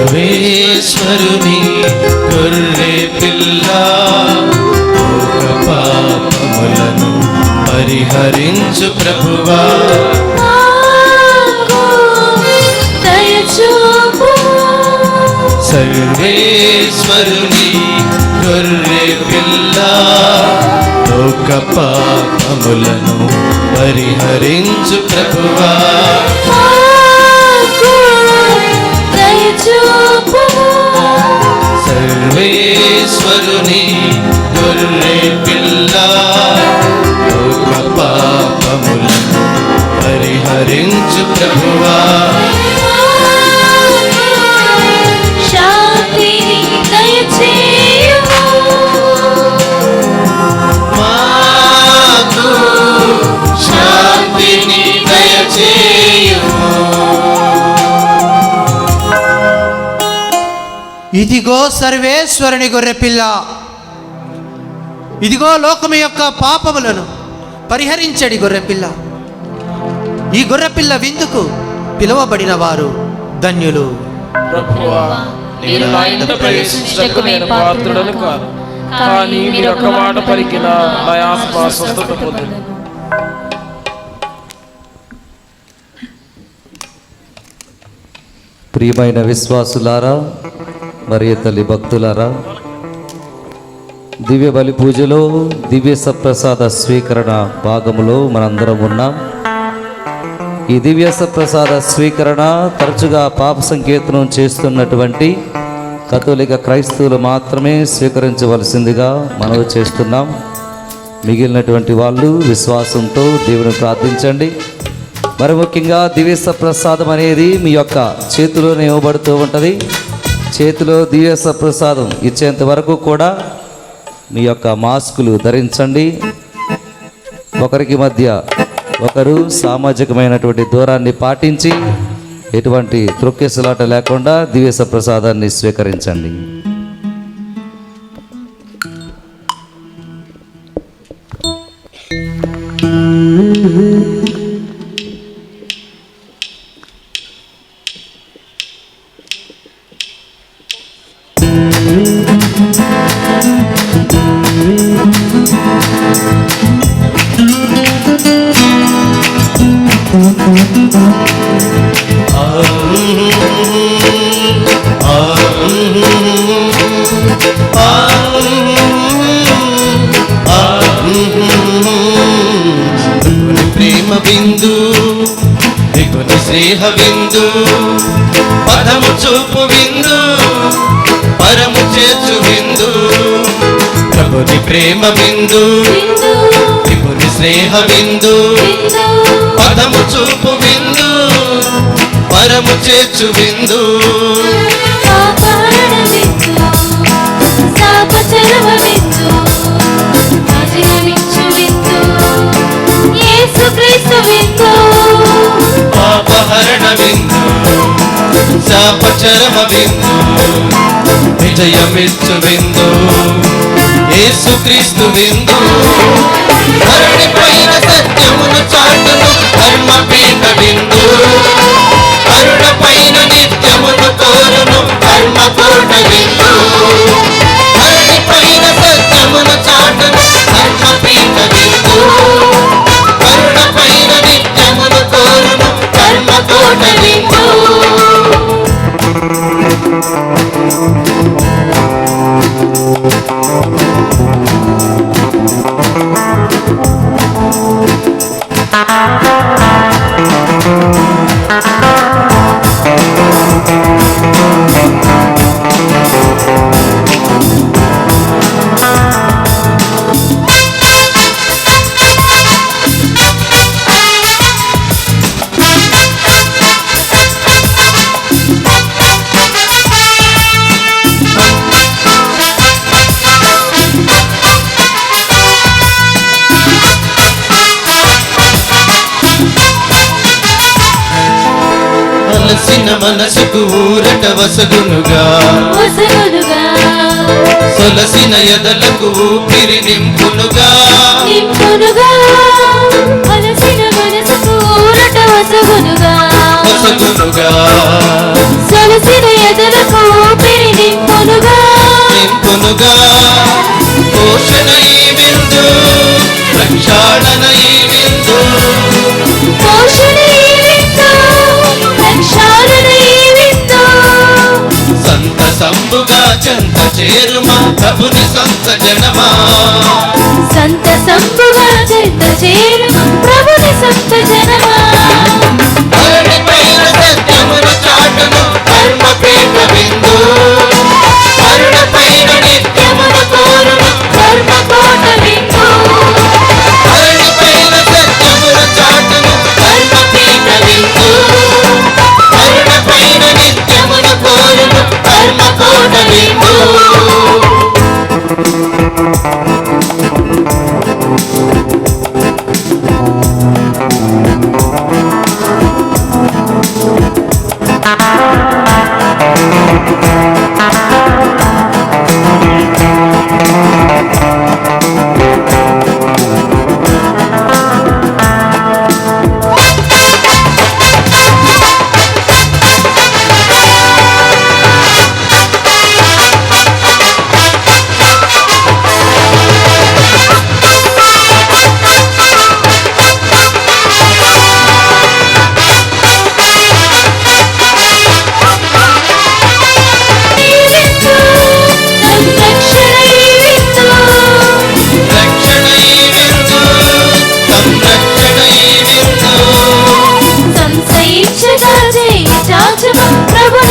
సర్వేశ్వరుని గొర్రె పిల్ల, లోక పాపములను పరిహరించు ప్రభువా. సర్వేశ్వరుని గొర్రె పిల్ల, లోక పాపములను పరిహరించు ప్రభువా. సర్వేశ్వరుని గొర్రె పిల్ల లోక పాపములను పరిహరించు ప్రభువా. శాంతిని దయచేయుము, మాకు శాంతిని దయచేయుము. ఇదిగో సర్వేశ్వరుని గొర్రెపిల్ల, ఇదిగో లోకము యొక్క పాపములను పరిహరించడి గొర్రెపిల్ల. ఈ గొర్రెపిల్ల విందుకు పిలువబడిన వారు ధన్యులు. ప్రభువా, నేను నా ఇంట ప్రవేశించుటకు నేను పాత్రుడను కాను, కానీ మీరు ఒక మాట పలికిన నా ఆత్మ స్వస్థత పొందును. ప్రియమైన విశ్వాసులారా, మరియ తల్లి భక్తులారా, దివ్య బలి పూజలో దివ్య సప్రసాద స్వీకరణ భాగములో మనందరం ఉన్నాం. ఈ దివ్య సప్రసాద స్వీకరణ తరచుగా పాప సంకీర్తనం చేస్తున్నటువంటి కథోలిక క్రైస్తవులు మాత్రమే స్వీకరించవలసిందిగా మనవి చేస్తున్నాం. మిగిలినటువంటి వాళ్ళు విశ్వాసంతో దేవుని ప్రార్థించండి. మరి ముఖ్యంగా దివ్య సప్రసాదం అనేది మీ యొక్క చేతిలోనే ఇవ్వబడుతూ ఉంటుంది. చేతిలో దివ్య సప్రసాదం ఇచ్చేంత వరకు కూడా మీ యొక్క మాస్కులు ధరించండి. ఒకరికి మధ్య ఒకరు సామాజికమైనటువంటి దూరాన్ని పాటించి ఎటువంటి త్రొక్కేసలాట లేకుండా దివ్య సప్రసాదాన్ని స్వీకరించండి. ప్రేమ బిందు దిగుని స్నేహ బిందు పదము చూపు బిందు పరము చేర్చు బిందు. ప్రభుని ప్రేమ బిందు దిగుని స్నేహ బిందు పదము చూపు బిందు పరము చేర్చు బిందు. పాపహరణ బిందు శాపచరమ బిందు విజయమిచ్చు బిందు యేసుక్రీస్తు బిందు. ధరణి పైన సత్యమును చాటును ధర్మపీఠ బిందు. కరుణ పైన నిత్యమును కోరును ధర్మకోట బిందు. ధరణి పైన సత్యమును చాటును ధర్మపీఠ బిందు. కరుణ పైన నిత్యమును కోరును ధర్మకోట బిందు. అలసిన మనసుకు ఊరట వసగునుగా సొలసిన ఎదలకు ఊపిరి నింపునుగా. వసగునుగా సొలసిన ఎదలకు ఊపిరి నింపునుగా. పోషణ ఈ విందు ప్రక్షాళన ఈ విందు. సంత సంబుగా చెంత చేరుమా ప్రభుని సంత జనమా. సంతసం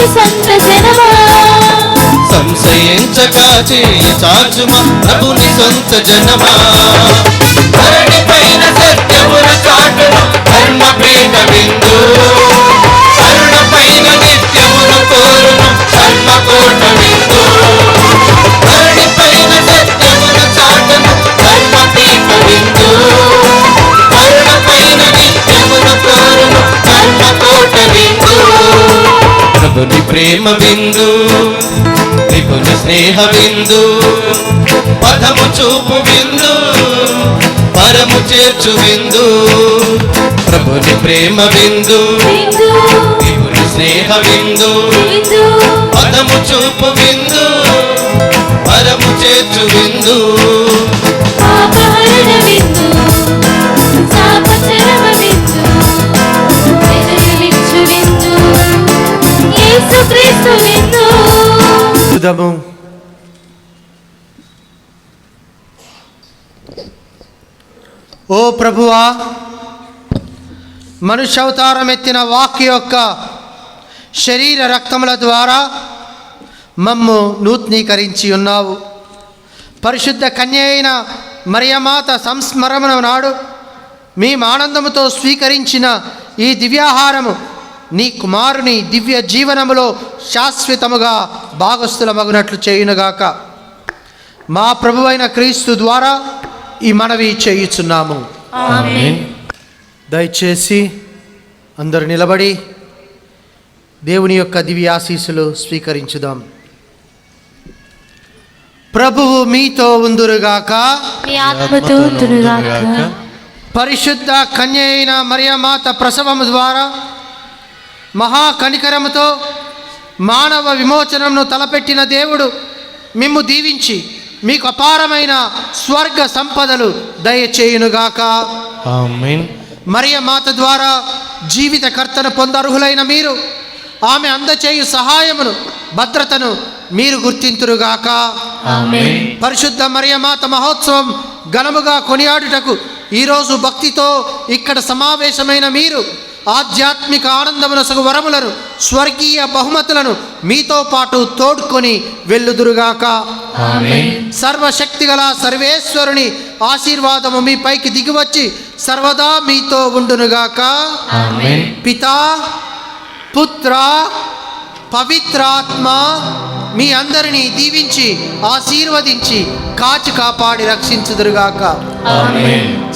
ప్రభుని సంత జనమా సంశయించక చేయి చాచుమా ప్రభుని సొంత జనమా ధరణి పైన సత్యముల చాటును ధర్మపీఠ విందు కరుణ పైన నిత్యమును కోరును ధర్మకోట విందు ధరణి పైన సత్యముల చాటును ధర్మపీఠ విందు కరుణ పైన నిత్యమును కోరును ధర్మకోట విందు ప్రభుని ప్రేమ విందు విపుని స్నేహ విందు పదము చూపు విందు పరము చేర్చు విందు ప్రభుని ప్రేమ విందు విపుని స్నేహ విందు పదము చూపు విందు పరము చేర్చు విందు పాపహరణ విందు శాపచరమ విందు వెలుగులిచ్చు విందు యేసుక్రీస్తు విందు చూద్దాము. ఓ ప్రభువా, మనుష్యావతారం ఎత్తిన వాక్య యొక్క శరీర రక్తముల ద్వారా మమ్ము నూతనీకరించి ఉన్నావు. పరిశుద్ధ కన్య అయిన మరియమాత సంస్మరణ నాడు మేము ఆనందముతో స్వీకరించిన ఈ దివ్యాహారము నీ కుమారుని దివ్య జీవనములో శాశ్వతముగా భాగస్థులమగునట్లు చేయునుగాక. మా ప్రభువైన క్రీస్తు ద్వారా ఈ మనవి చేయుచున్నాము. ఆమేన్. దయచేసి అందరూ నిలబడి దేవుని యొక్క దివ్య ఆశీస్సులు స్వీకరించుదాం. ప్రభువు మీతో ఉందురుగాక. మీ ఆత్మతో ఉండునుగాక. పరిశుద్ధ కన్య అయిన మరియమాత ప్రసవము ద్వారా మహా కనికరముతో మానవ విమోచనను తలపెట్టిన దేవుడు మిమ్ము దీవించి మీకు అపారమైన స్వర్గ సంపదలు దయచేయునుగాక. ఆమేన్. మరియమాత ద్వారా జీవితకర్తను పొందర్హులైన మీరు ఆమె అందచేయు సహాయమును భద్రతను మీరు గుర్తింతురుగాక. ఆమేన్. పరిశుద్ధ మరియమాత మహోత్సవం ఘనముగా కొనియాడుటకు ఈరోజు భక్తితో ఇక్కడ సమావేశమైన మీరు ఆధ్యాత్మిక ఆనందమునసగు వరములను స్వర్గీయ బహుమతులను మీతో పాటు తోడ్కొని వెళ్ళుదురుగాక. ఆమేన్. సర్వశక్తిగల సర్వేశ్వరుని ఆశీర్వాదము మీ పైకి దిగివచ్చి సర్వదా మీతో ఉండునుగాక. ఆమేన్. పితా, పుత్ర, పవిత్రాత్మ మీ అందరినీ దీవించి ఆశీర్వదించి కాచి కాపాడి రక్షించుదురుగాక. ఆమేన్.